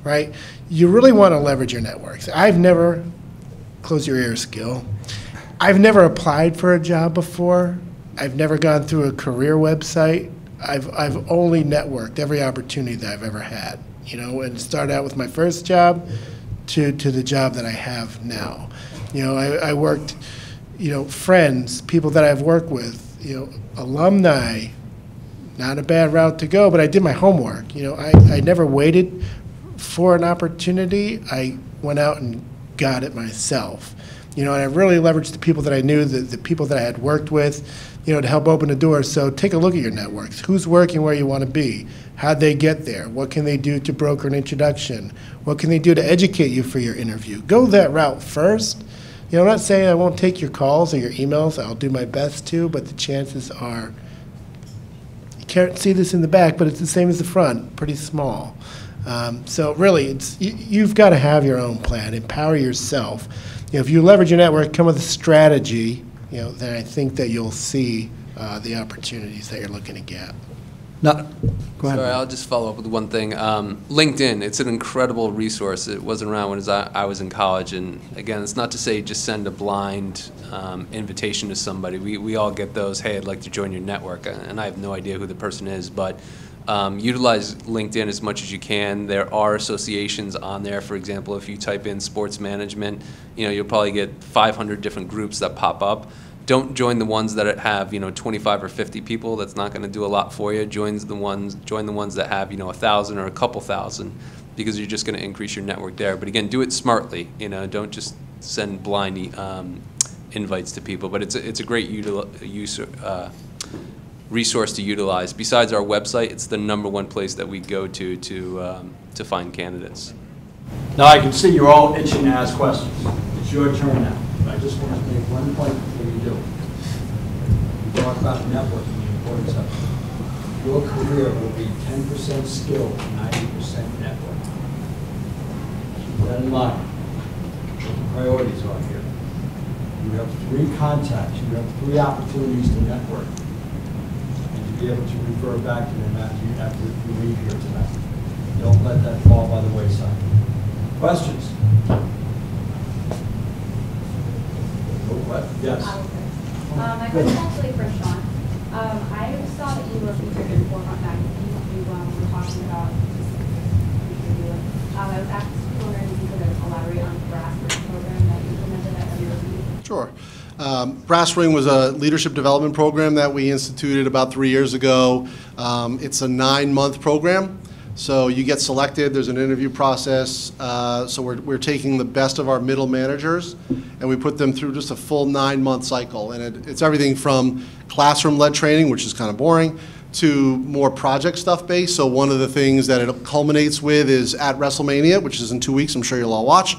right? You really want to leverage your networks. I've never, close your ears, Gil. I've never applied for a job before. I've never gone through a career website. I've only networked every opportunity that I've ever had, and started out with my first job to the job that I have now. I worked, friends, people that I've worked with, alumni, not a bad route to go, but I did my homework. I never waited for an opportunity. I went out and got it myself. And I really leveraged the people that I knew, the people that I had worked with, to help open the doors. So take a look at your networks. Who's working where you want to be? How'd they get there? What can they do to broker an introduction? What can they do to educate you for your interview? Go that route first. I'm not saying I won't take your calls or your emails. I'll do my best to, but the chances are, you can't see this in the back, but it's the same as the front, pretty small. So really, you've got to have your own plan. Empower yourself. If you leverage your network, come with a strategy, then I think that you'll see the opportunities that you're looking to get. No, go ahead. Sorry, I'll just follow up with one thing. LinkedIn, it's an incredible resource. It wasn't around when I was in college. And again, it's not to say just send a blind invitation to somebody. We all get those, hey, I'd like to join your network. And I have no idea who the person is. But utilize LinkedIn as much as you can. There are associations on there. For example, if you type in sports management, you'll probably get 500 different groups that pop up. Don't join the ones that have 25 or 50 people. That's not going to do a lot for you. Join the ones that have 1,000 or a couple thousand, because you're just going to increase your network there. But again, do it smartly. Don't just send blind invites to people. But it's a great resource to utilize. Besides our website, it's the #1 place that we go to find candidates. Now, I can see you're all itching to ask questions. It's your turn now. But I just want to make one point before you do. You talk about networking, the importance of it. Your career will be 10% skill, 90% network. Keep that in mind. What the priorities are here. You have 3 contacts. You have 3 opportunities to network. And to be able to refer back to them after you leave here tonight. Don't let that fall by the wayside. Questions? Yes. My question is actually for Sean. I saw that you were featured in Forefront magazine. You were talking about this interview. I was actually wondering if you could elaborate on the grassroots program that you implemented at WRB. Sure. Brass Ring was a leadership development program that we instituted about 3 years ago. It's a 9-month program. So you get selected, there's an interview process. So we're taking the best of our middle managers and we put them through just a full 9-month cycle. And it's everything from classroom-led training, which is kind of boring, to more project stuff based. So one of the things that it culminates with is at WrestleMania, which is in 2 weeks, I'm sure you'll all watch.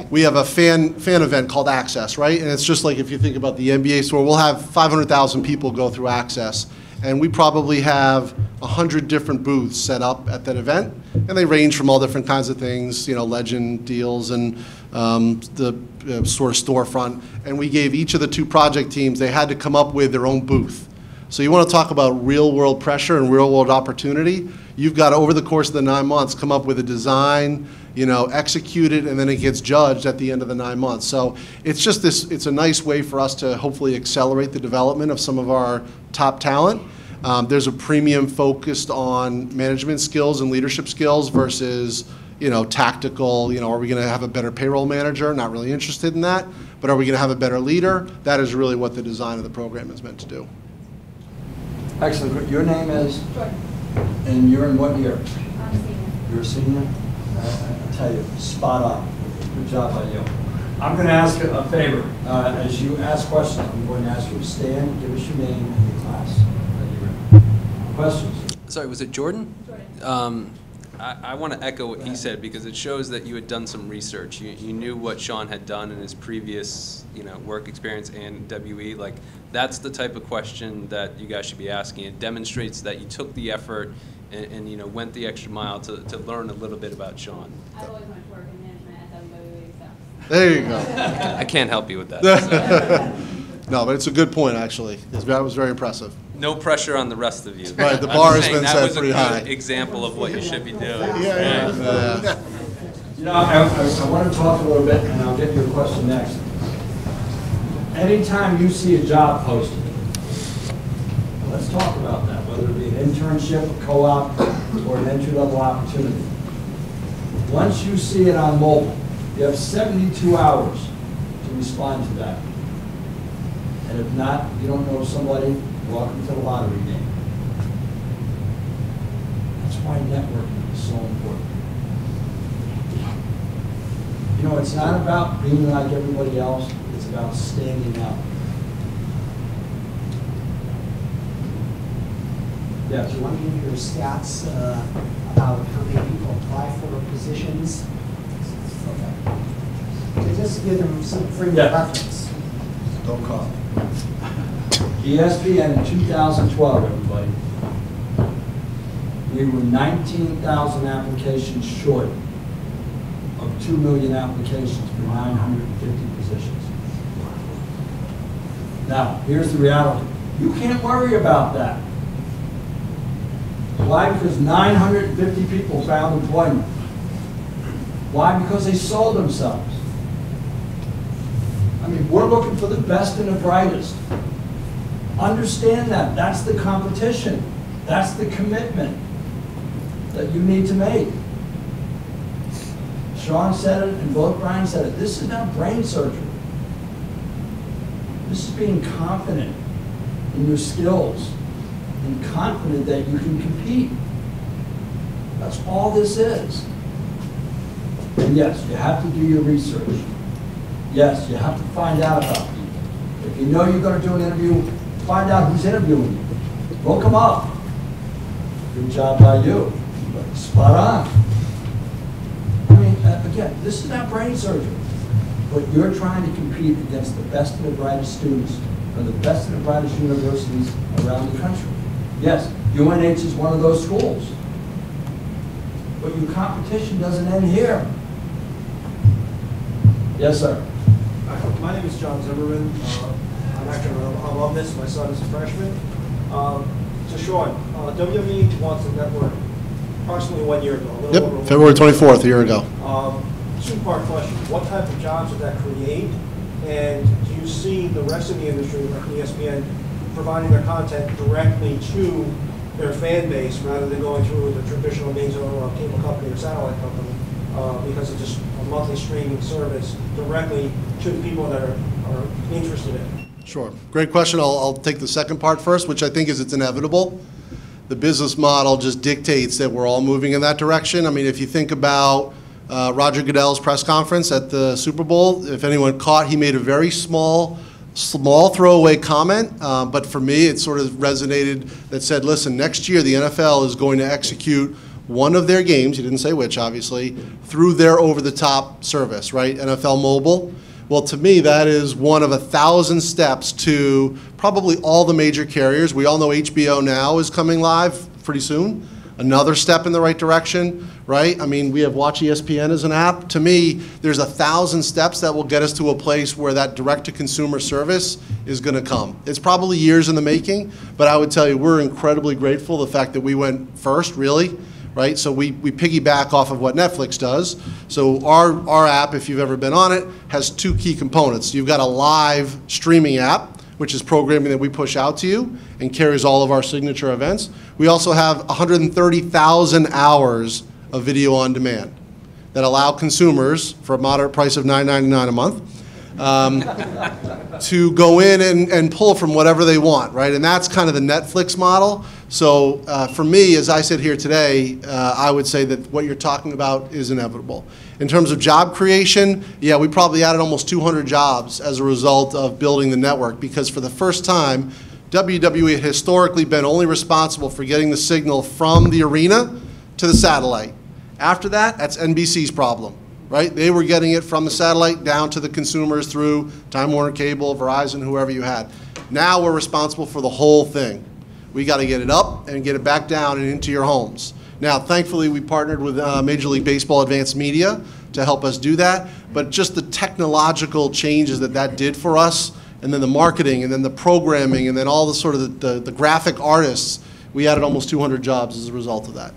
We have a fan event called Access, right? And it's just like if you think about the NBA store, we'll have 500,000 people go through Access. And we probably have 100 different booths set up at that event. And they range from all different kinds of things, you know, legend deals and the sort of storefront. And we gave each of the 2 project teams, they had to come up with their own booth. So you want to talk about real world pressure and real world opportunity. You've got to, over the course of the 9 months, come up with a design, you know, execute it, and then it gets judged at the end of the 9 months. So it's just this, it's a nice way for us to hopefully accelerate the development of some of our top talent. There's a premium focused on management skills and leadership skills versus, you know, tactical, you know, are we going to have a better payroll manager? Not really interested in that. But are we going to have a better leader? That is really what the design of the program is meant to do. Excellent. Your name is? Jordan. And you're in what year? I'm a senior. You're a senior? I tell you, spot on. Good job by you. I'm going to ask a favor. As you ask questions, I'm going to ask you to stand, give us your name and your class that you're in. Questions? Sorry, was it Jordan? Jordan. I want to echo what he said because it shows that you had done some research. You knew what Sean had done in his previous, you know, work experience and WE. Like, that's the type of question that you guys should be asking. It demonstrates that you took the effort and you know, went the extra mile to learn a little bit about Sean. I've always wanted to work in management at WE, so. There you go. I can't help you with that. No, but it's a good point, actually. That was very impressive. No pressure on the rest of you. Right, the I'm bar has saying been set pretty That high. was a good example of what you should be doing. Yeah. You know, I want to talk a little bit, and I'll get your question next. Anytime you see a job posted, let's talk about that, whether it be an internship, a co-op, or an entry-level opportunity. Once you see it on mobile, you have 72 hours to respond to that. And if not, you don't know somebody, welcome to the lottery game. That's why networking is so important. You know, it's not about being like everybody else, it's about standing out. Yes. Do you want to give your stats about how many people apply for positions? To just give them some frame of reference. Don't call. ESPN in 2012, everybody, we were 19,000 applications short of 2 million applications for 950 positions. Now, here's the reality. You can't worry about that. Why? Because 950 people found employment. Why? Because they sold themselves. I mean, we're looking for the best and the brightest. Understand that. That's the competition. That's the commitment that you need to make. Sean said it, and both Brian said it. This is not brain surgery. This is being confident in your skills and confident that you can compete. That's all this is. And yes, you have to do your research. Yes, you have to find out about people. If you know you're going to do an interview, find out who's interviewing you. Look them up. Good job by you. Spot on. I mean, again, this is not brain surgery. But you're trying to compete against the best and the brightest students from the best and the brightest universities around the country. Yes, UNH is one of those schools. But your competition doesn't end here. Yes, sir. My name is John Zimmerman. I'm actually an alumnus. My son is a freshman. So Sean, WWE wants to network approximately 1 year ago. A little over Yep, February 24th, a year ago. Two-part question. What type of jobs did that create? And do you see the rest of the industry, like ESPN, providing their content directly to their fan base rather than going through the traditional means of a cable company or satellite company because it's just a monthly streaming service directly to the people that are interested in it? Sure. Great question. I'll take the second part first, which I think is it's inevitable. The business model just dictates that we're all moving in that direction. I mean, if you think about Roger Goodell's press conference at the Super Bowl, if anyone caught, he made a very small throwaway comment, but for me it sort of resonated that said, listen, next year the NFL is going to execute one of their games, he didn't say which obviously, through their over-the-top service, right, NFL Mobile. Well, to me, that is one of 1,000 steps to probably all the major carriers. We all know HBO Now is coming live pretty soon. Another step in the right direction, right? I mean, we have Watch ESPN as an app. To me, there's 1,000 steps that will get us to a place where that direct-to-consumer service is going to come. It's probably years in the making, but I would tell you we're incredibly grateful the fact that we went first, really. Right, so we piggyback off of what Netflix does. So our app, if you've ever been on it, has two key components. You've got a live streaming app, which is programming that we push out to you and carries all of our signature events. We also have 130,000 hours of video on demand that allow consumers, for a moderate price of $9.99 a month, to go in and pull from whatever they want, right? And that's kind of the Netflix model. So for me, as I sit here today, I would say that what you're talking about is inevitable. In terms of job creation, yeah, we probably added almost 200 jobs as a result of building the network, because for the first time, WWE had historically been only responsible for getting the signal from the arena to the satellite. After that, that's NBC's problem, right? They were getting it from the satellite down to the consumers through Time Warner Cable, Verizon, whoever you had. Now we're responsible for the whole thing. We got to get it up and get it back down and into your homes. Now, thankfully, we partnered with Major League Baseball Advanced Media to help us do that. But just the technological changes that did for us, and then the marketing, and then the programming, and then all the sort of the graphic artists, we added almost 200 jobs as a result of that.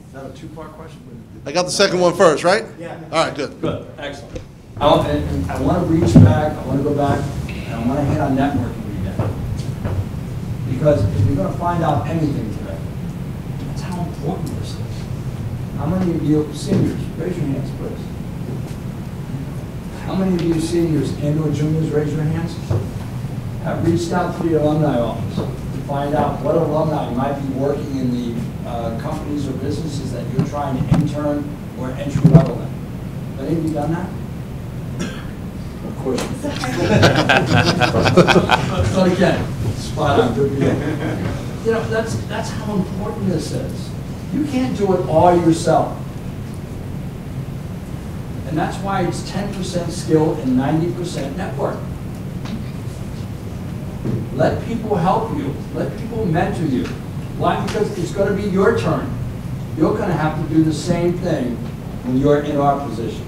Is that a two-part question? I got the second one first, right? Yeah. All right, good. Good, excellent. I want to reach back, I want to go back, and I want to hit on networking again. Because if you're going to find out anything today, that's how important this is. How many of you seniors, raise your hands, please. How many of you seniors and/or juniors, raise your hands, have reached out to the alumni office to find out what alumni might be working in the companies or businesses that you're trying to intern or entry level in? Have any of you done that? Of course you did. But again, spot on, good deal. You know, that's how important this is. You can't do it all yourself. And that's why it's 10% skill and 90% network. Let people help you. Let people mentor you. Why? Because it's going to be your turn. You're going to have to do the same thing when you're in our position.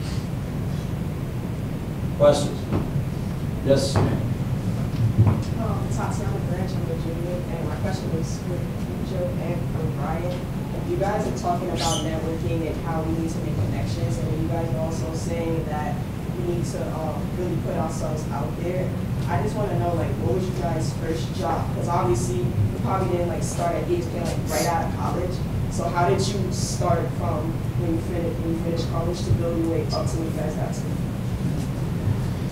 Questions? Yes, ma'am. Tatiana Branch, I'm Virginia, and my question is with Joe and from Brian. You guys are talking about networking and how we need to make connections, and you guys are also saying that we need to really put ourselves out there. I just want to know, like, what was your guys' first job? Because obviously, you probably didn't like start at ESPN like right out of college. So how did you start from when you finished college to build your way up to what you guys got to?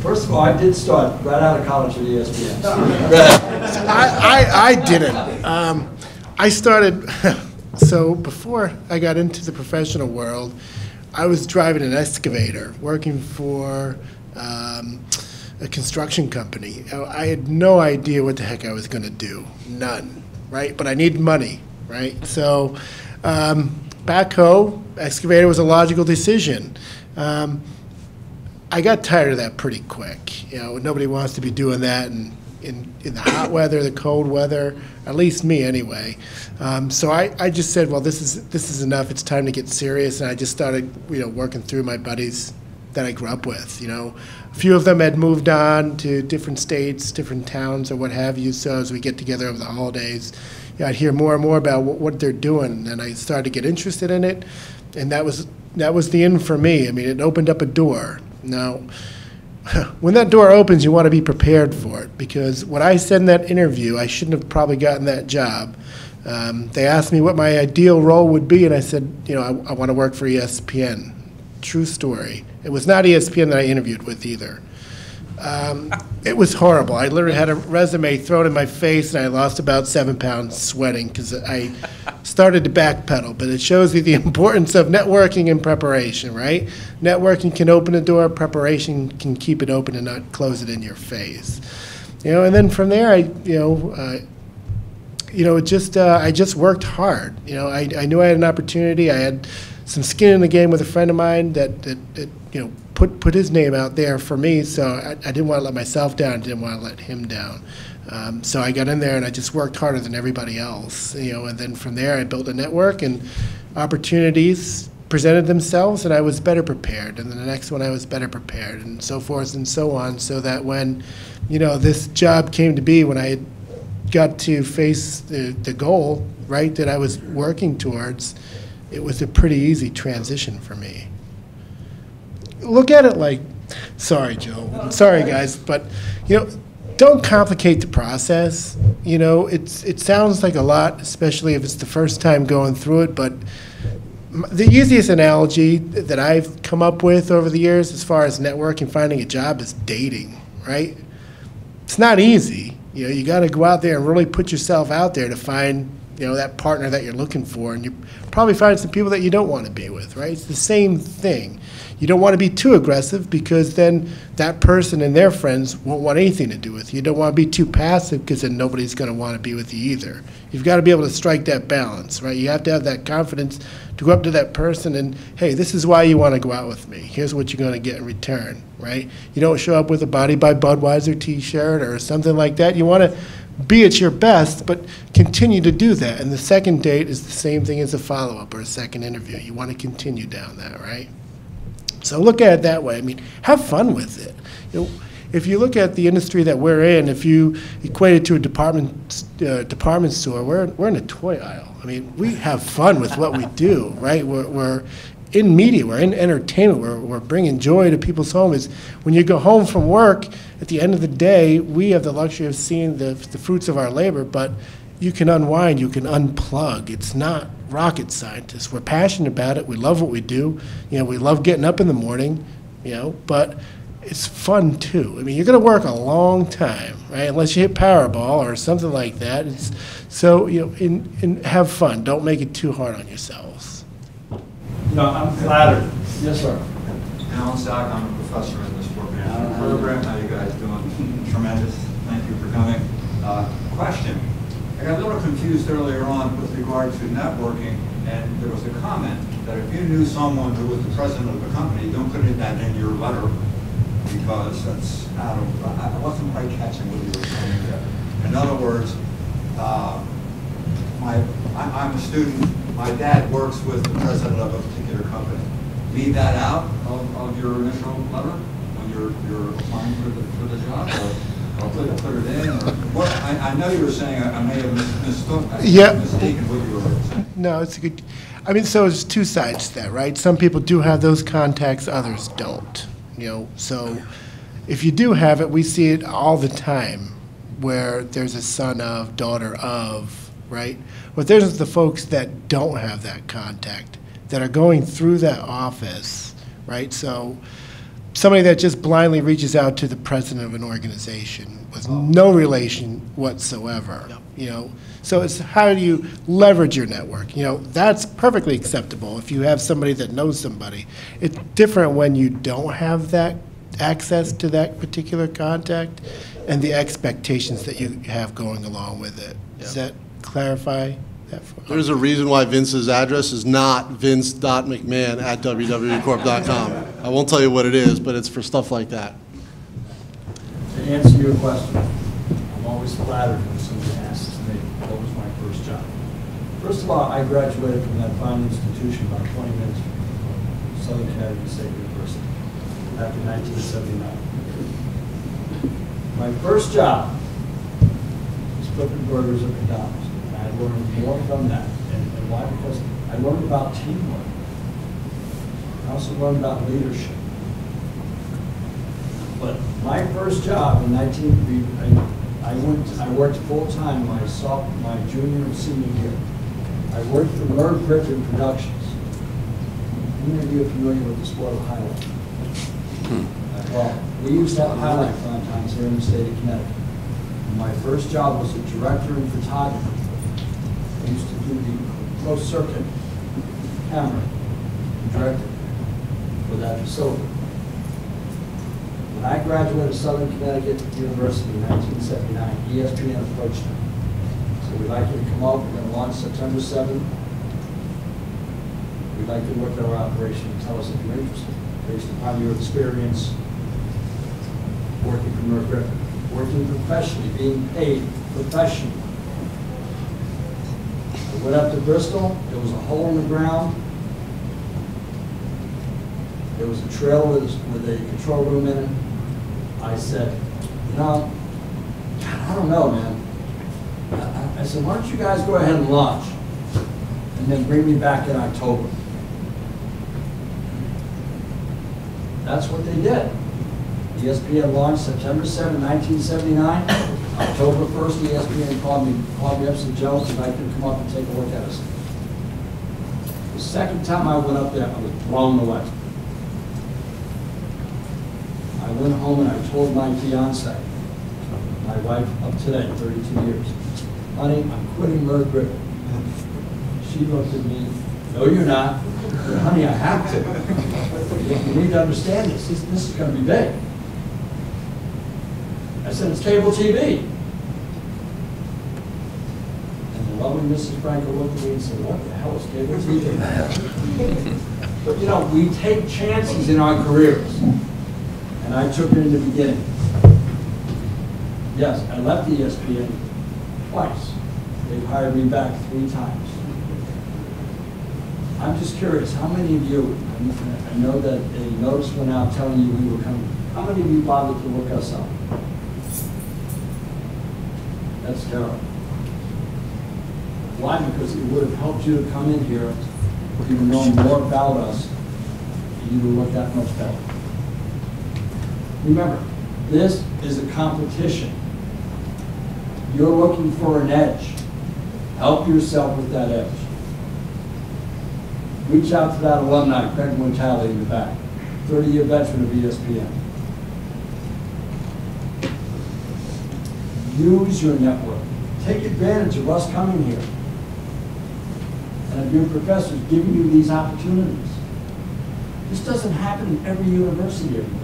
First of all, I did start right out of college at ESPN. I didn't. I started, so before I got into the professional world, I was driving an excavator, working for a construction company. I had no idea what the heck I was going to do, none, right? But I needed money, right? So backhoe, excavator was a logical decision. I got tired of that pretty quick. You know, nobody wants to be doing that in the hot weather, the cold weather, at least me anyway. So I just said, well, this is enough. It's time to get serious. And I just started, working through my buddies' that I grew up with. You know, a few of them had moved on to different states, different towns, or what have you. So as we get together over the holidays, I'd hear more and more about what they're doing, and I started to get interested in it, and that was the end for me. I mean, it opened up a door. Now, when that door opens, you want to be prepared for it, because what I said in that interview, I shouldn't have probably gotten that job. They asked me what my ideal role would be, and I said, you know, I want to work for ESPN. True story. It was not ESPN that I interviewed with either. It was horrible. I literally had a resume thrown in my face, and I lost about 7 pounds sweating because I started to backpedal. But it shows you the importance of networking and preparation, right? Networking can open a door. Preparation can keep it open and not close it in your face. You know, and then from there, I just worked hard. You know, I knew I had an opportunity. I had some skin in the game with a friend of mine that you know, put his name out there for me, so I didn't want to let myself down, didn't want to let him down. So I got in there and I just worked harder than everybody else, you know, and then from there I built a network and opportunities presented themselves and I was better prepared, and then the next one I was better prepared, and so forth and so on, so that when, you know, this job came to be, when I had got to face the goal, right, that I was working towards, it was a pretty easy transition for me. Look at it like, sorry, Joe, I'm sorry, guys, but, you know, don't complicate the process. You know, it sounds like a lot, especially if it's the first time going through it, but the easiest analogy that I've come up with over the years as far as networking, finding a job, is dating, right? It's not easy. You know, you got to go out there and really put yourself out there to find, you know, that partner that you're looking for, and you probably find some people that you don't want to be with, right? It's the same thing. You don't want to be too aggressive, because then that person and their friends won't want anything to do with you. You don't want to be too passive, because then nobody's going to want to be with you either. You've got to be able to strike that balance, right? You have to have that confidence to go up to that person and, hey, this is why you want to go out with me. Here's what you're going to get in return, right? You don't show up with a Body by Budweiser t-shirt or something like that. You want to be at your best, but continue to do that. And the second date is the same thing as a follow-up or a second interview. You want to continue down that, right? So look at it that way. I mean, have fun with it. You know, if you look at the industry that we're in, if you equate it to a department store, we're in a toy aisle. I mean, we have fun with what we do, right? We're in media, we're in entertainment, we're bringing joy to people's homes. When you go home from work, at the end of the day, we have the luxury of seeing the fruits of our labor, but you can unwind, you can unplug. It's not rocket scientists. We're passionate about it. We love what we do. You know, we love getting up in the morning, you know, but it's fun too. I mean, you're going to work a long time, right? Unless you hit Powerball or something like that. So, you know, have fun. Don't make it too hard on yourselves. No, I'm flattered. Yes, sir. Alan Sack, I'm a professor in this program. How you guys doing? Tremendous. Thank you for coming. Question. I got a little confused earlier on with regard to networking, and there was a comment that if you knew someone who was the president of the company, don't put that in your letter, because that's out of, I wasn't quite catching what you were saying there. In other words, I'm a student, my dad works with the president of a particular company. Leave that out of your initial letter when you're applying for the job? Or put it in? Or what? I know you were saying I may have mistaken what you were saying. No, it's a good, I mean, so there's two sides to that, right? Some people do have those contacts, others don't. You know, so if you do have it, we see it all the time where there's a son of, daughter of, right? But there's the folks that don't have that contact, that are going through that office, right? So somebody that just blindly reaches out to the president of an organization with no relation whatsoever, you know? So it's how do you leverage your network? You know, that's perfectly acceptable if you have somebody that knows somebody. It's different when you don't have that access to that particular contact and the expectations that you have going along with it. Does that clarify that? There's a reason why Vince's address is not vince.mcmahon@wwecorp.com. I won't tell you what it is, but it's for stuff like that. To answer your question, I'm always flattered when somebody asks me, what was my first job? First of all, I graduated from that fine institution about 20 minutes from Southern Connecticut State University. back in 1979. My first job was flipping burgers at McDonald's, and I learned more from that. And why? Because I learned about teamwork. I also learned about leadership. But my first job in I worked full-time my junior and senior year. I worked for Merv Griffin Productions. How many of you are familiar with the sport of highlight? Well, we used to have highlight prime times here in the state of Connecticut. And my first job was a director in photography. I used to do the closed circuit camera and directed for that facility. When I graduated Southern Connecticut University in 1979, ESPN approached me. So we'd like you to come out, we're going to launch September 7th. We'd like you to look at our operation and tell us if you're interested, based upon your experience working for North Griffin, working professionally, being paid professionally. I went up to Bristol, there was a hole in the ground. There was a trailer with a control room in it. I said, you know, God, I don't know, man. I said, why don't you guys go ahead and launch and then bring me back in October. That's what they did. ESPN launched September 7, 1979. October 1st, ESPN called me up and said, Joe, if I could come up and take a look at us. The second time I went up there, I was blown away. I went home and I told my fiance, my wife of today, 32 years, honey, I'm quitting Merv Griffin. She looked at me, no, you're not. I said, honey, I have to. You need to understand this. This is going to be big. I said, it's cable TV. And the lovely Mrs. Franco looked at me and said, what the hell is cable TV? But you know, we take chances in our careers. And I took it in the beginning. Yes, I left ESPN twice. They've hired me back 3 times. I'm just curious, how many of you, I know that a notice went out telling you we were coming, how many of you bothered to look us up? That's terrible. Why? Because it would have helped you to come in here, if you know more about us, and you would look that much better. Remember, this is a competition. You're looking for an edge. Help yourself with that edge. Reach out to that alumni, Craig Mortality in the back, 30-year veteran of ESPN. Use your network. Take advantage of us coming here and of your professors giving you these opportunities. This doesn't happen in every university everywhere.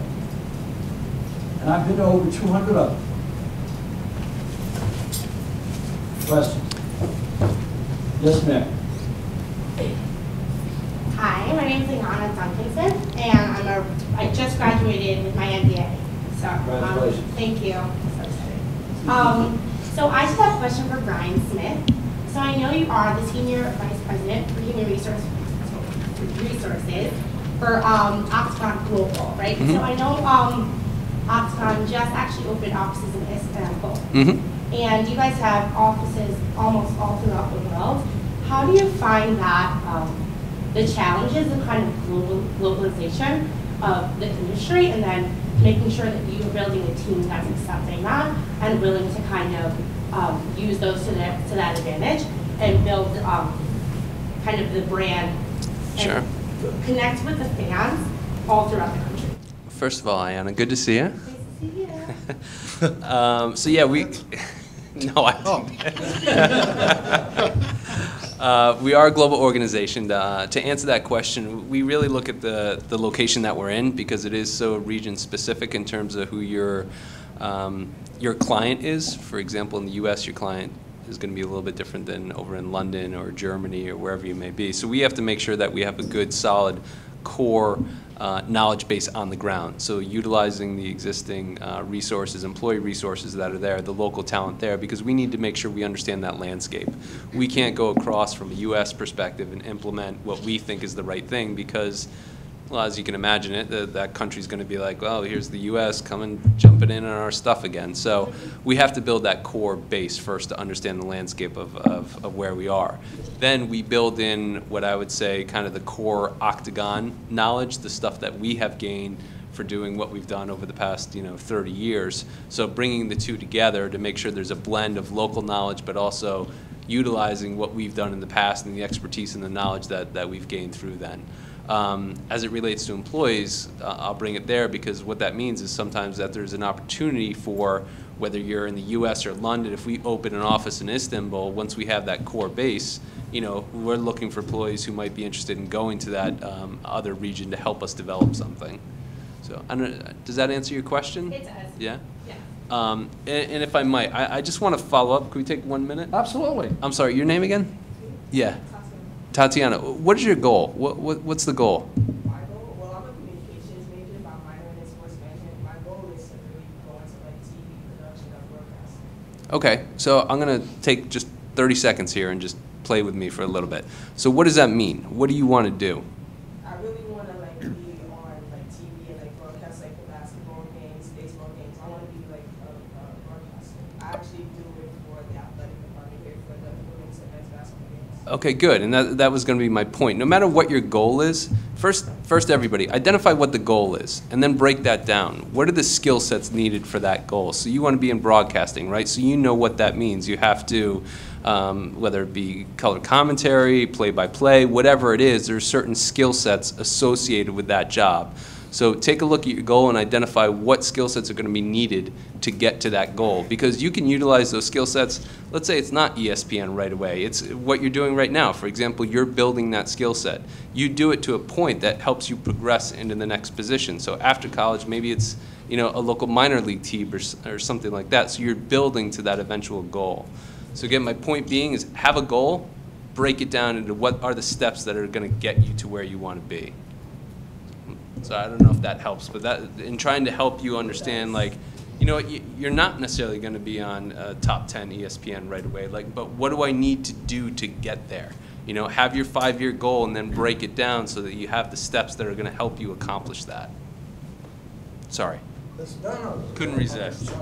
And I've been to over 200 of them. Questions? Yes, ma'am. Hi, my name is Liana Duncanson, and I just graduated with my MBA. So, Congratulations. Thank you. So excited. So I just have a question for Brian Smith. So I know you are the Senior Vice President for Human Resources for Octagon Global, right? Mm-hmm. So I know Octagon just actually opened offices in Istanbul. Mm-hmm. And you guys have offices almost all throughout the world. How do you find that the challenges of kind of globalization of the industry, and then making sure that you're building a team that's accepting that and willing to kind of use those to that advantage and build kind of the brand and connect with the fans all throughout the country? First of all, Ayana, good to see you. Nice to see you. So yeah, we. No, I didn't. We are a global organization. To answer that question, we really look at the location that we're in, because it is so region specific in terms of who your client is. For example, in the U.S., your client is going to be a little bit different than over in London or Germany or wherever you may be. So we have to make sure that we have a good, solid core knowledge base on the ground. So utilizing the existing resources, employee resources that are there, the local talent there, because we need to make sure we understand that landscape. We can't go across from a U.S. perspective and implement what we think is the right thing, because Well, as you can imagine it, that country's going to be like, well, here's the U.S. coming, jumping in on our stuff again. So we have to build that core base first to understand the landscape of where we are. Then we build in what I would say kind of the core Octagon knowledge, the stuff that we have gained for doing what we've done over the past 30 years. So bringing the two together to make sure there's a blend of local knowledge, but also utilizing what we've done in the past and the expertise and the knowledge that we've gained through then. As it relates to employees, I'll bring it there because what that means is sometimes that there's an opportunity for, whether you're in the U.S. or London, if we open an office in Istanbul, once we have that core base, we're looking for employees who might be interested in going to that other region to help us develop something. So, does that answer your question? It does. Yeah? Yeah. And if I might, I just want to follow up. Can we take 1 minute? Absolutely. I'm sorry, your name again? Yeah. Tatiana, what is your goal? What's the goal? My goal, well, I'm a communications major, but I'm minoring in sports management. My goal is to really go into like TV production and broadcasting. Okay, so I'm going to take just 30 seconds here and just play with me for a little bit. So what does that mean? What do you want to do? I really want to like be on like TV and like broadcast like the basketball games, baseball games. I want to be like a broadcaster. I actually do it for the athletic department here for the women's and men's basketball games. Okay, good, and that was going to be my point. No matter what your goal is, first everybody, identify what the goal is, and then break that down. What are the skill sets needed for that goal? So you want to be in broadcasting, right? So you know what that means. You have to, whether it be color commentary, play-by-play, whatever it is, there's certain skill sets associated with that job. So take a look at your goal and identify what skill sets are going to be needed to get to that goal. Because you can utilize those skill sets, let's say it's not ESPN right away, it's what you're doing right now. For example, you're building that skill set. You do it to a point that helps you progress into the next position. So after college, maybe it's a local minor league team or something like that. So you're building to that eventual goal. So again, my point being is have a goal, break it down into what are the steps that are going to get you to where you want to be. So I don't know if that helps, but that in trying to help you understand, like, you're not necessarily going to be on top 10 ESPN right away. Like, but what do I need to do to get there? Have your 5-year goal and then break it down so that you have the steps that are going to help you accomplish that. Sorry. Couldn't resist.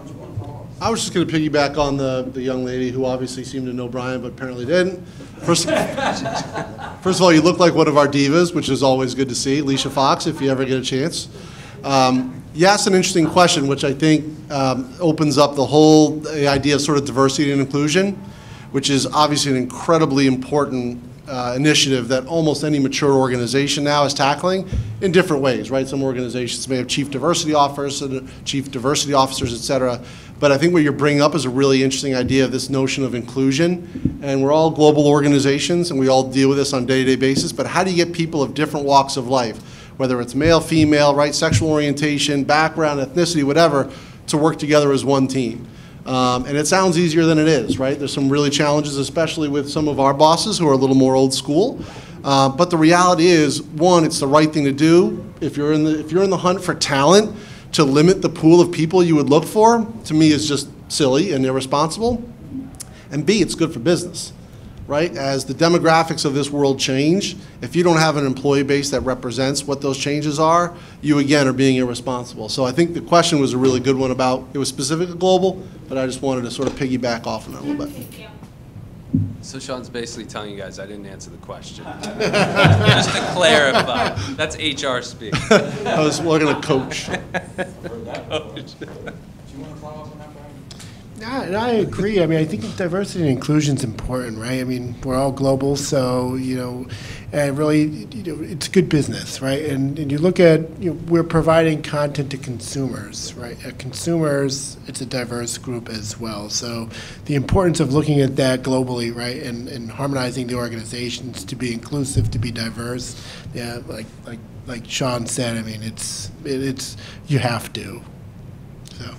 I was just going to piggyback on the young lady who obviously seemed to know Brian, but apparently didn't. First of all, you look like one of our divas, which is always good to see. Alicia Fox, if you ever get a chance. You asked an interesting question, which I think opens up the idea of sort of diversity and inclusion, which is obviously an incredibly important initiative that almost any mature organization now is tackling in different ways, right? Some organizations may have chief diversity officers, et cetera. But I think what you're bringing up is a really interesting idea of this notion of inclusion. And we're all global organizations, and we all deal with this on a day-to-day basis. But how do you get people of different walks of life, whether it's male, female, right, sexual orientation, background, ethnicity, whatever, to work together as one team? And it sounds easier than it is, right? There's some really challenges, especially with some of our bosses who are a little more old school. But the reality is, one, it's the right thing to do. If you're in the hunt for talent, to limit the pool of people you would look for, to me, is just silly and irresponsible. And B, it's good for business, right? As the demographics of this world change, if you don't have an employee base that represents what those changes are, you again are being irresponsible. So I think the question was a really good one about, it was specific to global, but I just wanted to sort of piggyback off on that a little bit. So Sean's basically telling you guys I didn't answer the question. Just to clarify, that's HR speak. I was looking to coach. Do you want to follow up on that, Brian? Yeah, and I agree. I mean, I think diversity and inclusion is important, right? I mean, we're all global, so, and really, it's good business, right? And you look at, we're providing content to consumers, right? Consumers, it's a diverse group as well. So the importance of looking at that globally, right, and harmonizing the organizations to be inclusive, to be diverse, yeah, like Sean said, I mean, it's you have to. So.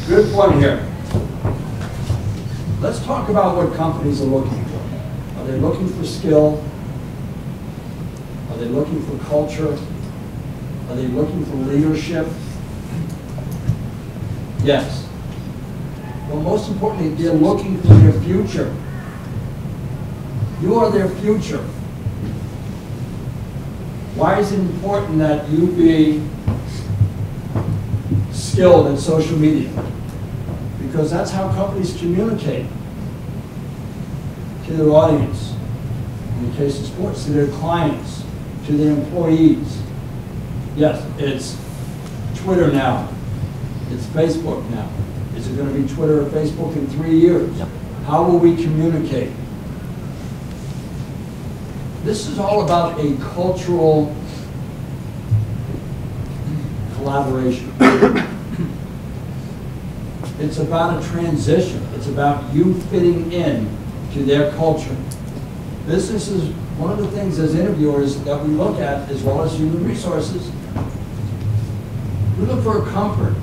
Good point here. Let's talk about what companies are looking for. Are they looking for skill? Are they looking for culture? Are they looking for leadership? Yes. Well, most importantly, they're looking for their future. You are their future. Why is it important that you be skilled in social media? Because that's how companies communicate to their audience, in the case of sports, to their clients, to their employees. Yes, it's Twitter now. It's Facebook now. Is it going to be Twitter or Facebook in 3 years? How will we communicate? This is all about a cultural collaboration. It's about a transition. It's about you fitting in to their culture. Business is one of the things as interviewers that we look at, as well as human resources. We look for a comfort.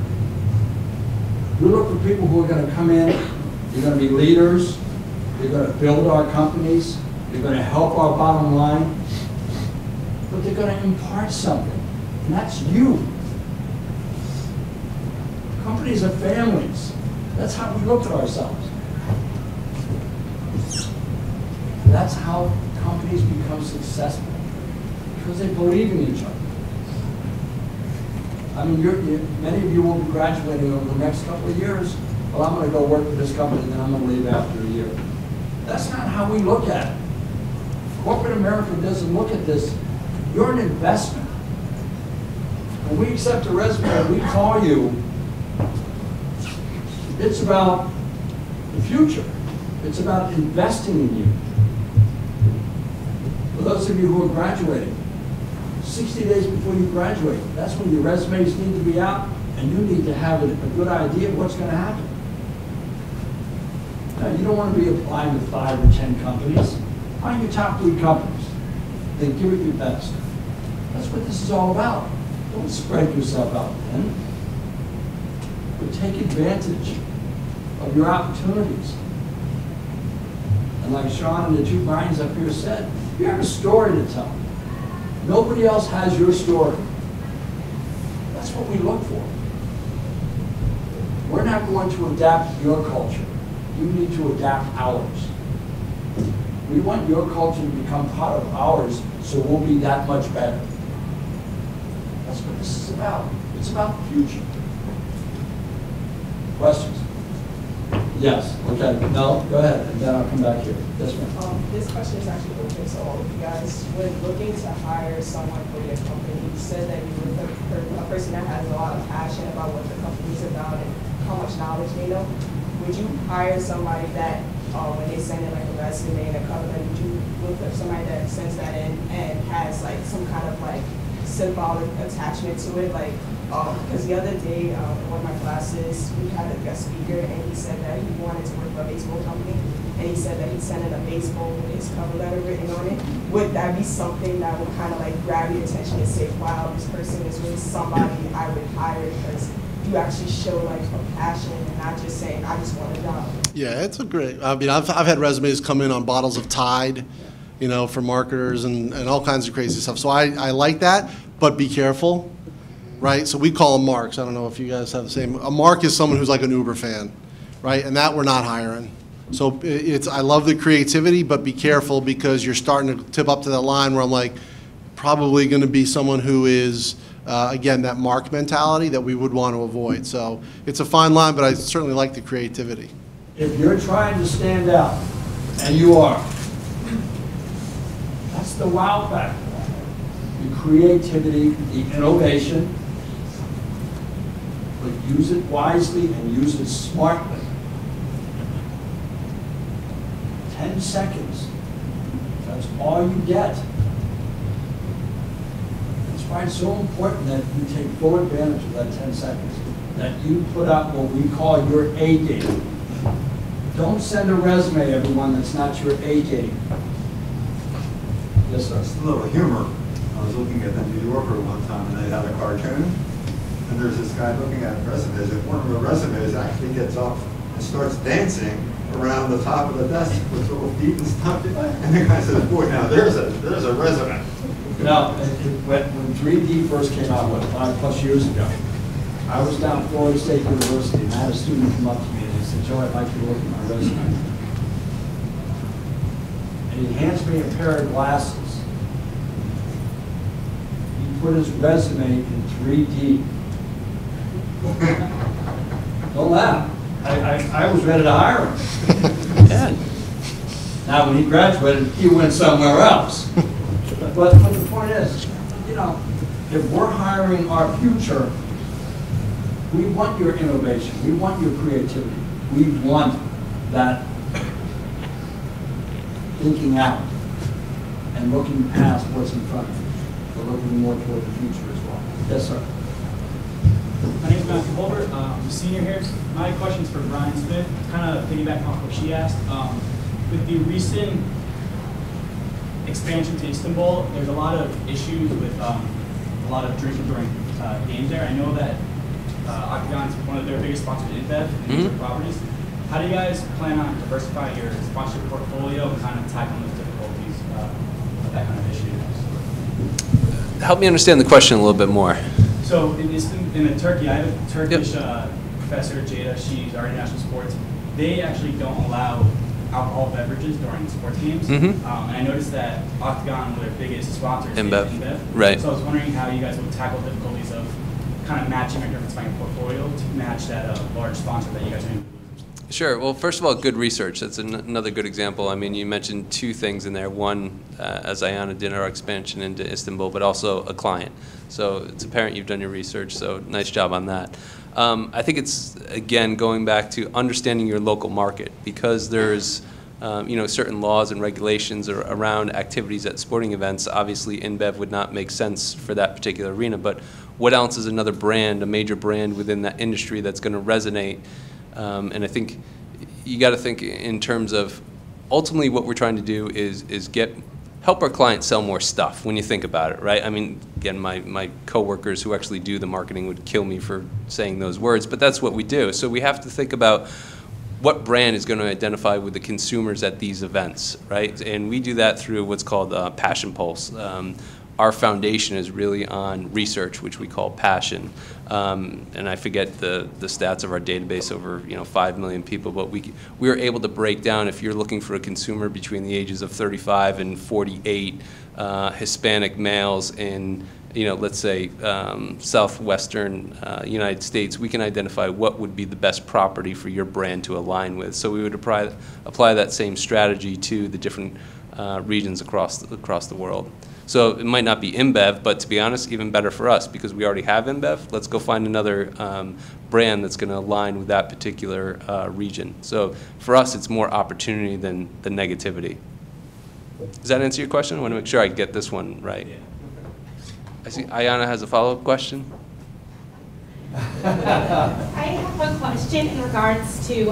We look for people who are going to come in, they're going to be leaders, they're going to build our companies, they're going to help our bottom line, but they're going to impart something, and that's you. Companies are families. That's how we look at ourselves. That's how companies become successful, because they believe in each other. I mean, many of you will be graduating over the next couple of years. Well, I'm going to go work for this company, and then I'm going to leave after a year. That's not how we look at it. Corporate America doesn't look at this. You're an investment. When we accept a resume and we call you, it's about the future. It's about investing in you. For those of you who are graduating, 60 days before you graduate, that's when your resumes need to be out, and you need to have a good idea of what's going to happen. Now, you don't want to be applying to 5 or 10 companies. Find your top 3 companies. Then give it your best. That's what this is all about. Don't spread yourself out thin, but take advantage of your opportunities. And like Sean and the 2 Brians up here said, you have a story to tell. Nobody else has your story. That's what we look for. We're not going to adapt your culture. You need to adapt ours. We want your culture to become part of ours, so we'll be that much better. That's what this is about. It's about the future. Questions? Yes. Okay. No? Go ahead, and then I'll come back here. Yes, ma'am. This question is actually open to all of you guys. When looking to hire someone for your company, you said that you were a person that has a lot of passion about what the company is about and how much knowledge they know. Would you hire somebody that, when they send in like a resume and a cover letter, would you look for somebody that sends that in and has like some kind of like symbolic attachment to it? Like, because the other day, in one of my classes, we had a guest speaker, and he said that he wanted to work for a baseball company, and he said that he sent in a baseball with his cover letter written on it. Would that be something that would kind of like grab your attention and say, wow, this person is really somebody I would hire because you actually show like a passion and not just saying, I just want a job? Yeah, it's a great, I mean, I've had resumes come in on bottles of Tide, you know, for marketers and all kinds of crazy stuff. So I like that, but be careful. Right, so we call them marks. I don't know if you guys have the same. A mark is someone who's like an Uber fan, right? And that we're not hiring. So I love the creativity, but be careful because you're starting to tip up to that line where I'm like, probably going to be someone who is, again, that mark mentality that we would want to avoid. So it's a fine line, but I certainly like the creativity. If you're trying to stand out, and you are, that's the wow factor. The creativity, the innovation, but use it wisely and use it smartly. 10 seconds. That's all you get. That's why it's so important that you take full advantage of that 10 seconds. That you put out what we call your A game. Don't send a resume, everyone, that's not your A game. Yes, sir. Just a little humor. I was looking at the New Yorker one time, and they had a cartoon. And there's this guy looking at resumes, and one of the resumes actually gets up and starts dancing around the top of the desk with little feet and stuff. And the guy says, boy, now there's a resume. Now, when 3D first came out, what, 5+ years ago, I was down at Florida State University, and I had a student come up to me, and he said, Joe, I'd like you to look at my resume. And he hands me a pair of glasses. put his resume in 3D. Don't laugh. I was ready to hire him. Yeah. Now, when he graduated, he went somewhere else. But the point is, you know, if we're hiring our future, we want your innovation. We want your creativity. We want that thinking out and looking past what's in front of you. We're looking more toward the future as well. Yes, sir. My name is Matthew Holbert. I'm a senior here. My question is for Brian Smith. Kind of piggybacking off what she asked. With the recent expansion to Istanbul, there's a lot of issues with a lot of drinking during games there. I know that Octagon's one of their biggest sponsors in InBev and their properties. How do you guys plan on diversifying your sponsorship portfolio and kind of tackling those difficulties with that kind of issue? Help me understand the question a little bit more. So in Turkey, I have a Turkish professor, Jada. She's our international sports. They actually don't allow alcohol beverages during sports games. And I noticed that Octagon, one of their biggest sponsors, InBev. is InBev. Right. So I was wondering how you guys would tackle difficulties of kind of matching or diversifying your portfolio to match that large sponsor that you guys are in. Sure. Well, first of all, good research. That's another good example. I mean, you mentioned two things in there. One, as Ayana did our expansion into Istanbul, but also a client. So it's apparent you've done your research, so nice job on that. I think it's, again, going back to understanding your local market, because there's certain laws and regulations around activities at sporting events. Obviously, InBev would not make sense for that particular arena, but what else is another brand, a major brand within that industry that's going to resonate? And I think you got to think in terms of ultimately what we're trying to do is help our clients sell more stuff when you think about it, right? I mean, again, my coworkers who actually do the marketing would kill me for saying those words, but that's what we do. So we have to think about what brand is going to identify with the consumers at these events, right? And we do that through what's called Passion Pulse. Our foundation is really on research, which we call Passion. And I forget the stats of our database, over 5 million people, but we are able to break down, if you're looking for a consumer between the ages of 35 and 48, Hispanic males in let's say southwestern United States, we can identify what would be the best property for your brand to align with. So we would apply that same strategy to the different regions across the world. So it might not be InBev, but to be honest, even better for us, because we already have InBev. Let's go find another brand that's going to align with that particular region. So for us, it's more opportunity than the negativity. Does that answer your question? I want to make sure I get this one right. I see Ayana has a follow-up question. I have a question in regards to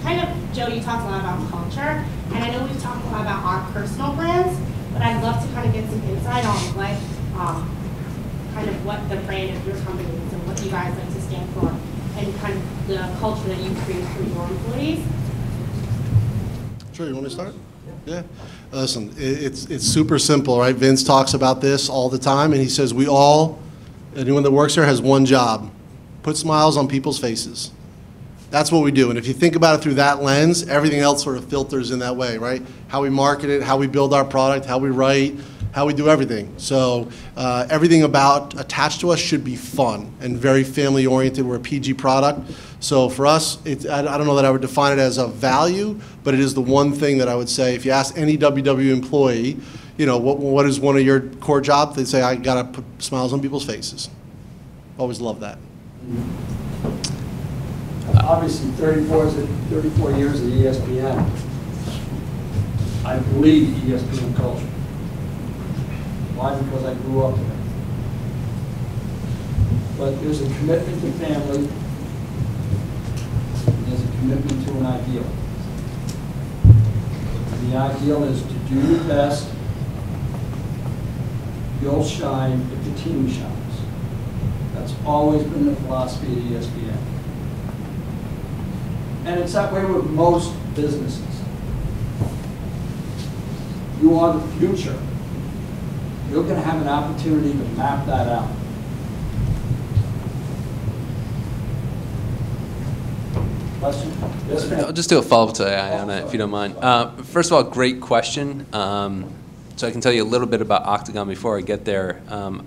kind of, Joe, you talked a lot about culture, and I know we've talked a lot about our personal brands, but I'd love to kind of get some insight on kind of what the brand of your company is and what you guys like to stand for, and kind of the culture that you create for your employees. Sure, you want me to start? Yeah. Listen, it's super simple, right? Vince talks about this all the time, and he says anyone that works here has one job: put smiles on people's faces. That's what we do. And if you think about it through that lens, everything else sort of filters in that way, right? How we market it, how we build our product, how we write, how we do everything. So everything attached to us should be fun and very family oriented. We're a PG product. So for us, I don't know that I would define it as a value, but it is the one thing that I would say, if you ask any WW employee, what is one of your core jobs, they'd say, I got to put smiles on people's faces. Always love that. Obviously, 34 years at ESPN, I believe ESPN culture. Why? Because I grew up there. But there's a commitment to family, and there's a commitment to an ideal. And the ideal is to do your best. You'll shine if the team shines. That's always been the philosophy at ESPN. And it's that way with most businesses. You are the future. You're going to have an opportunity to map that out. Question? Yes, ma'am. I'll just do a follow-up to Ayana, if you don't mind. First of all, great question. So I can tell you a little bit about Octagon before I get there.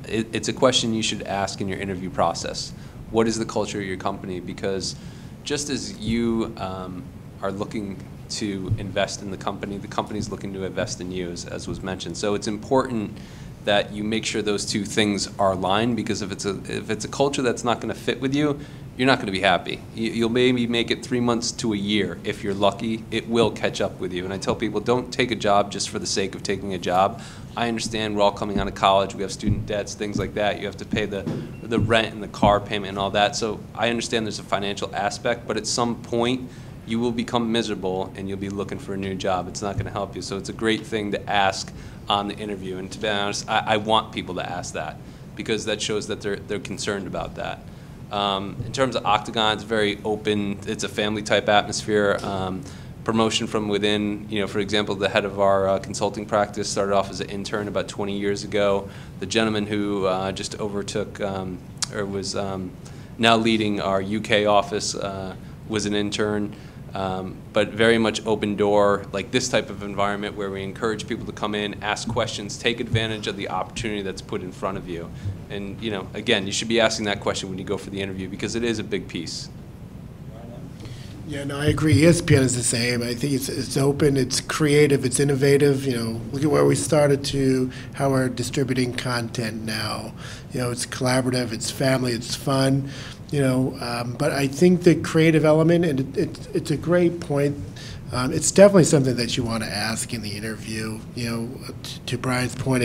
It's a question you should ask in your interview process. What is the culture of your company? Because just as you are looking to invest in the company is looking to invest in you, as was mentioned. So it's important that you make sure those two things are aligned, because if it's a culture that's not going to fit with you, you're not going to be happy. You'll maybe make it 3 months to a year. If you're lucky, it will catch up with you. And I tell people, don't take a job just for the sake of taking a job. I understand we're all coming out of college. We have student debts, things like that. You have to pay the rent and the car payment and all that. So I understand there's a financial aspect, but at some point, you will become miserable and you'll be looking for a new job. It's not going to help you. So it's a great thing to ask on the interview. And to be honest, I want people to ask that, because that shows that they're concerned about that. In terms of Octagon, it's very open. It's a family type atmosphere. Promotion from within, for example, the head of our consulting practice started off as an intern about 20 years ago. The gentleman who just overtook or was now leading our UK office was an intern. But very much open door, like this type of environment where we encourage people to come in, ask questions, take advantage of the opportunity that's put in front of you. And, again, you should be asking that question when you go for the interview, because it is a big piece. Yeah, no, I agree. ESPN is the same. I think it's open, it's creative, it's innovative. Look at where we started to how we're distributing content now. It's collaborative, it's family, it's fun. But I think the creative element, and it's a great point. It's definitely something that you want to ask in the interview. To Brian's point,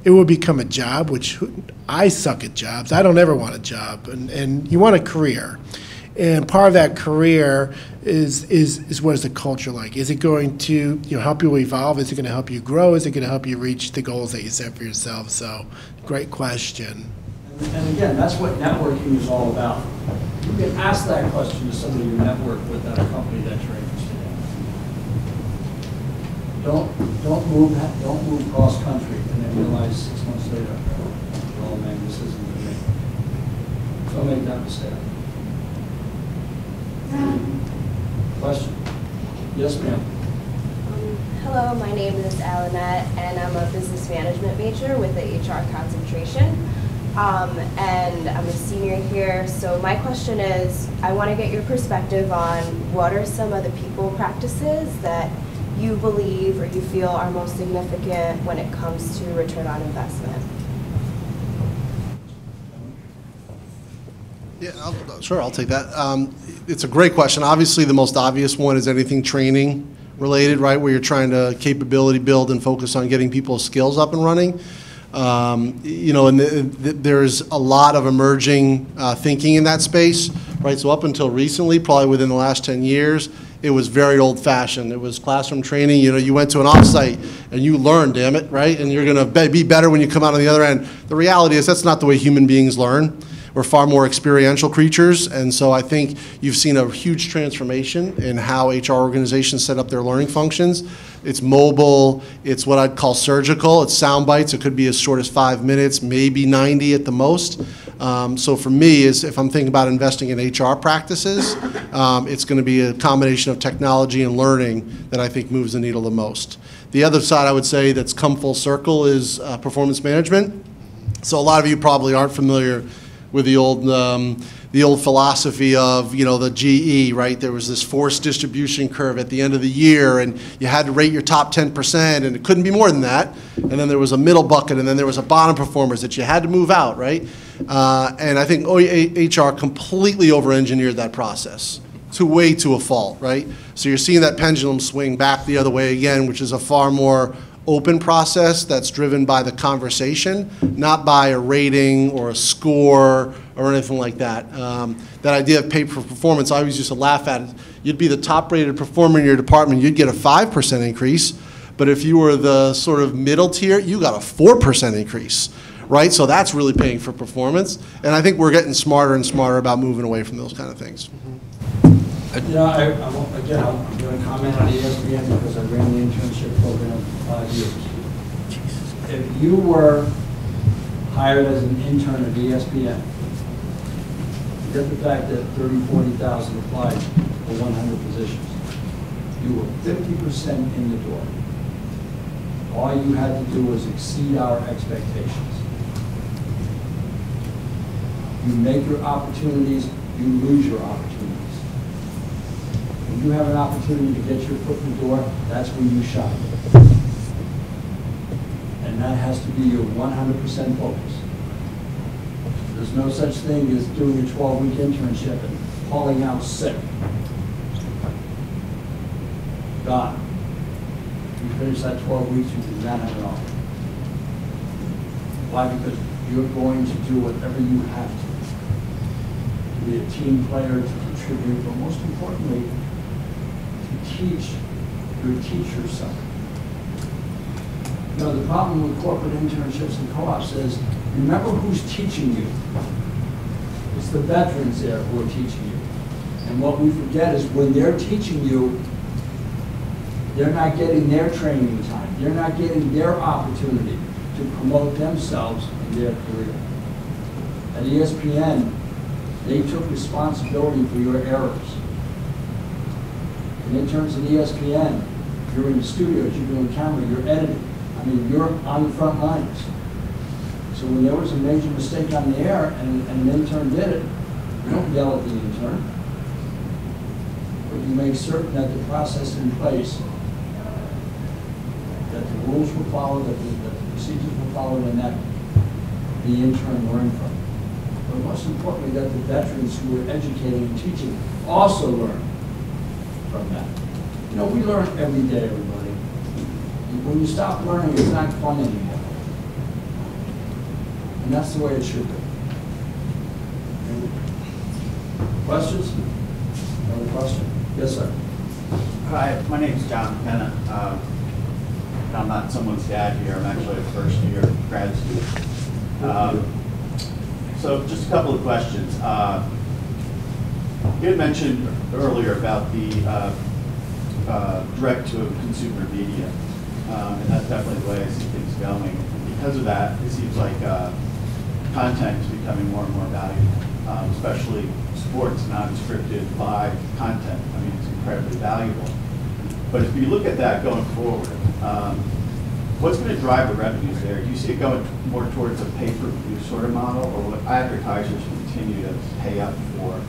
it will become a job, which I suck at jobs. I don't ever want a job, and you want a career. And part of that career is what is the culture like? Is it going to help you evolve? Is it going to help you grow? Is it going to help you reach the goals that you set for yourself? So, great question. And again, that's what networking is all about. You can ask that question to somebody you network with at a company that you're interested in. Don't move cross country and then realize 6 months later, oh man, this isn't for me. Don't make that mistake. Question? Yes, ma'am. Hello, my name is Alanette, and I'm a business management major with the HR concentration. And I'm a senior here, so my question is, I want to get your perspective on what are some of the people practices that you believe or you feel are most significant when it comes to return on investment? Yeah, I'll take that. It's a great question. Obviously, the most obvious one is anything training related, right, where you're trying to capability build and focus on getting people's skills up and running. There's a lot of emerging thinking in that space, right? So up until recently, probably within the last 10 years, it was very old-fashioned. It was classroom training. You went to an off-site and you learned, damn it, right? And you're going to be better when you come out on the other end. The reality is that's not the way human beings learn. We're far more experiential creatures, and so I think you've seen a huge transformation in how HR organizations set up their learning functions. It's mobile, it's what I'd call surgical, it's sound bites, it could be as short as 5 minutes, maybe 90 at the most. So for me, if I'm thinking about investing in HR practices, it's going to be a combination of technology and learning that I think moves the needle the most. The other side I would say that's come full circle is performance management. So a lot of you probably aren't familiar with the old philosophy of the GE, right? There was this forced distribution curve at the end of the year, and you had to rate your top 10%, and it couldn't be more than that. And then there was a middle bucket, and then there was a bottom performers that you had to move out, right? And I think HR completely over-engineered that process to a fault, right? So you're seeing that pendulum swing back the other way again, which is a far more open process that's driven by the conversation, not by a rating or a score or anything like that. That idea of pay for performance, I always used to laugh at it. You'd be the top rated performer in your department, you'd get a 5% increase, but if you were the sort of middle tier, you got a 4% increase, right? So that's really paying for performance, and I think we're getting smarter and smarter about moving away from those kind of things. I'm going to comment on ESPN because I ran the internship program for 5 years. If you were hired as an intern at ESPN, forget the fact that 40,000 applied for 100 positions. You were 50% in the door. All you had to do was exceed our expectations. You make your opportunities, you lose your opportunities. When you have an opportunity to get your foot in the door, that's when you shine. And that has to be your 100% focus. There's no such thing as doing a 12-week internship and falling out sick. Gone. You finish that 12 weeks, you do not have it all. Why? Because you're going to do whatever you have to. To be a team player, to contribute, but most importantly, to teach your teachers something. You know, the problem with corporate internships and co-ops is, remember who's teaching you. It's the veterans there who are teaching you. And what we forget is when they're teaching you, they're not getting their training time. They're not getting their opportunity to promote themselves in their career. At ESPN, they took responsibility for your errors. And interns at ESPN, you're in the studios, you're doing camera, you're editing. I mean, you're on the front lines. So when there was a major mistake on the air and an intern did it, you don't yell at the intern. But you make certain that the process in place, that the rules were followed, that the procedures were followed, and that the intern learned from it. But most importantly, that the veterans who were educating and teaching also learned from that. You know, we learn every day, everybody. When you stop learning, it's not fun anymore. And that's the way it should be. Questions? Another question? Yes, sir. Hi, my name is John McKenna. I'm not someone's dad here. I'm actually a first-year grad student. So just a couple of questions. You had mentioned earlier about the direct-to-consumer media, and that's definitely the way I see things going. And because of that, it seems like content is becoming more and more valuable, especially sports, non-scripted live content. I mean, it's incredibly valuable. But if you look at that going forward, what's going to drive the revenues there? Do you see it going more towards a pay-per-view sort of model, or will advertisers continue to pay up for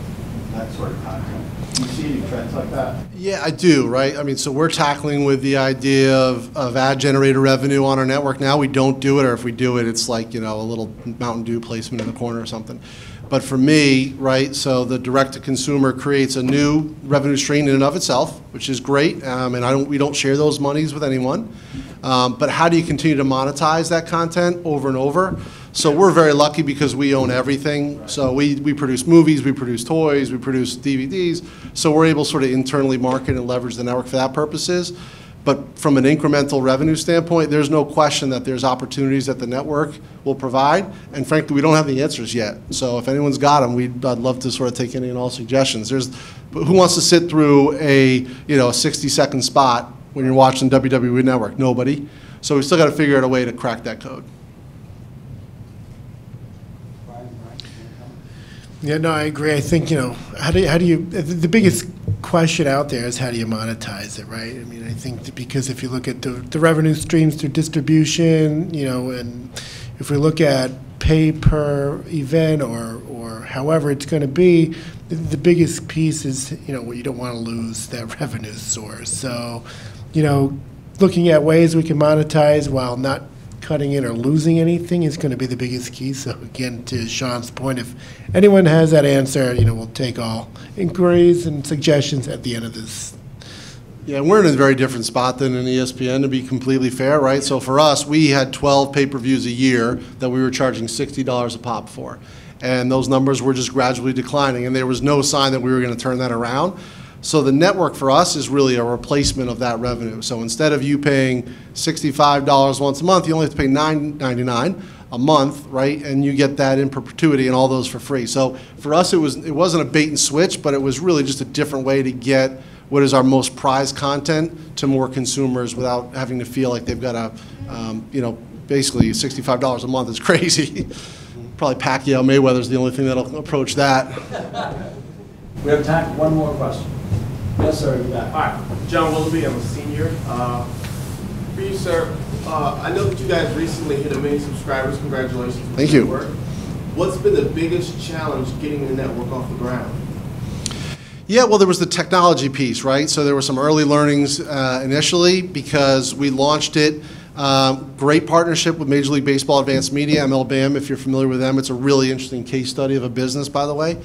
that sort of content? Do you see any trends like that? Yeah, I do, right? I mean, so we're tackling with the idea of ad-generated revenue on our network now. We don't do it, or if we do it, it's like, you know, a little Mountain Dew placement in the corner or something. But for me, right, so the direct-to-consumer creates a new revenue stream in and of itself, which is great, and we don't share those monies with anyone. But how do you continue to monetize that content over and over? So we're very lucky because we own everything. So we produce movies, we produce toys, we produce DVDs. So we're able to sort of internally market and leverage the network for that purposes. But from an incremental revenue standpoint, there's no question that there's opportunities that the network will provide. And frankly, we don't have the answers yet. So if anyone's got them, I'd love to sort of take any and all suggestions. But who wants to sit through a 60-second spot when you're watching WWE Network? Nobody. So we still got to figure out a way to crack that code. Yeah, no, I agree. I think, how do you, the biggest question out there is how do you monetize it, right? I mean, I think because if you look at the revenue streams through distribution, and if we look at pay per event or however it's going to be, the biggest piece is, what you don't want to lose that revenue source. So, looking at ways we can monetize while not cutting in or losing anything is going to be the biggest key. So again, to Sean's point, if anyone has that answer, we'll take all inquiries and suggestions at the end of this. Yeah, we're in a very different spot than in ESPN, to be completely fair, right? So for us, we had 12 pay-per-views a year that we were charging $60 a pop for. And those numbers were just gradually declining, and there was no sign that we were going to turn that around. So the network for us is really a replacement of that revenue. So instead of you paying $65 once a month, you only have to pay $9.99 a month, right? And you get that in perpetuity and all those for free. So for us, it wasn't a bait and switch, but it was really just a different way to get what is our most prized content to more consumers without having to feel like they've got to, basically $65 a month is crazy. Probably Pacquiao Mayweather's the only thing that'll approach that. We have time for one more question. Yes, sir. All right, John Willoughby, I'm a senior. For you, sir, I know that you guys recently hit 1 million subscribers. Congratulations. Thank you. Work. What's been the biggest challenge getting the network off the ground? Yeah, well, there was the technology piece, right? So there were some early learnings initially because we launched it. Great partnership with Major League Baseball Advanced Media, MLBAM, if you're familiar with them. It's a really interesting case study of a business, by the way.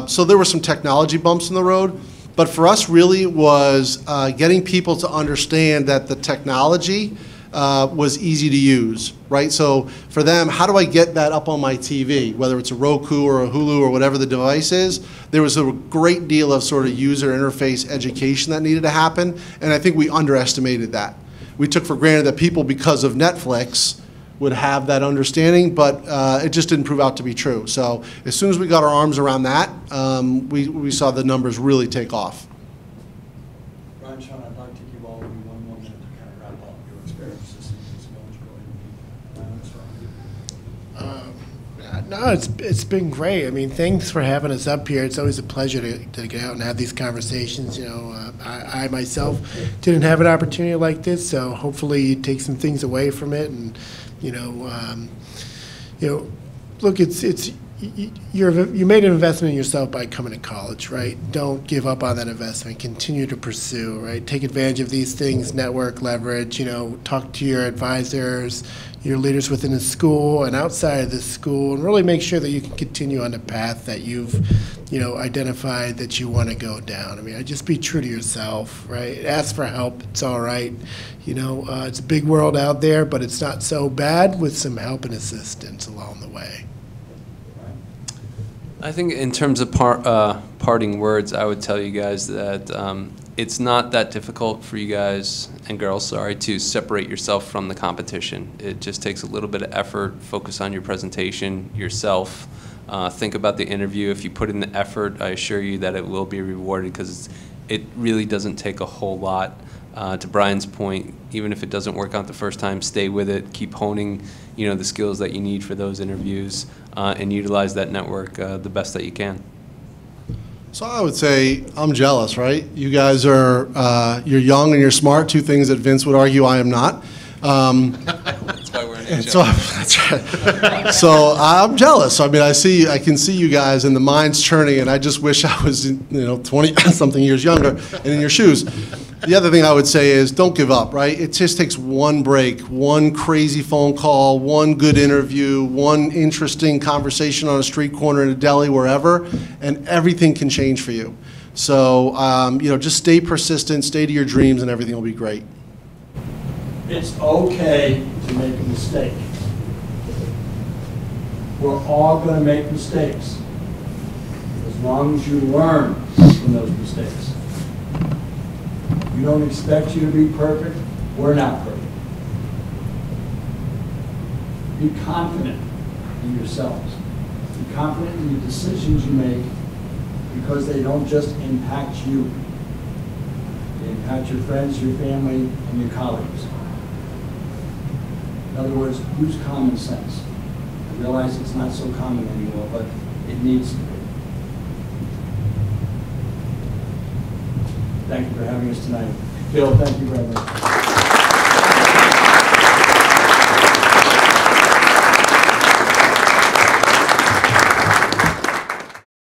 So there were some technology bumps in the road. But for us, really, it was getting people to understand that the technology was easy to use, right? So for them, how do I get that up on my TV, whether it's a Roku or a Hulu or whatever the device is? There was a great deal of sort of user interface education that needed to happen, and I think we underestimated that. We took for granted that people, because of Netflix, would have that understanding, but it just didn't prove out to be true. So as soon as we got our arms around that, we saw the numbers really take off. Brian, Sean, I'd like to give all of you 1 more minute to kind of wrap up your experiences. No, it's been great. I mean, thanks for having us up here. It's always a pleasure to get out and have these conversations. You know, I myself didn't have an opportunity like this, so hopefully you take some things away from it. And you know, look, you made an investment in yourself by coming to college, right? Don't give up on that investment. Continue to pursue, right? Take advantage of these things, network, leverage, you know, talk to your advisors, your leaders within the school and outside of the school, and really make sure that you can continue on the path that you've, you know, identified that you want to go down. I mean, just be true to yourself, right? Ask for help. It's all right. You know, it's a big world out there, but it's not so bad with some help and assistance along the way. I think in terms of parting words, I would tell you guys that it's not that difficult for you guys and girls, sorry, to separate yourself from the competition. It just takes a little bit of effort. Focus on your presentation, yourself. Think about the interview. If you put in the effort, I assure you that it will be rewarded, because it really doesn't take a whole lot. To Brian's point, even if it doesn't work out the first time, stay with it. Keep honing, you know, the skills that you need for those interviews, and utilize that network the best that you can. So I would say I'm jealous, right? You guys are, you're young and you're smart, 2 things that Vince would argue I am not. That's why we're in a so, that's right. So I'm jealous. I mean, I can see you guys and the mind's churning, and I just wish I was, 20-something years younger and in your shoes. The other thing I would say is don't give up, right? It just takes one break, one crazy phone call, one good interview, one interesting conversation on a street corner in a deli, wherever, and everything can change for you. So, just stay persistent, stay to your dreams, and everything will be great. It's okay to make a mistake. We're all going to make mistakes, as long as you learn from those mistakes. We don't expect you to be perfect. We're not perfect. Be confident in yourselves. Be confident in the decisions you make, because they don't just impact you. They impact your friends, your family, and your colleagues. In other words, use common sense. I realize it's not so common anymore, but it needs to be. Thank you for having us tonight. Bill, thank you very much.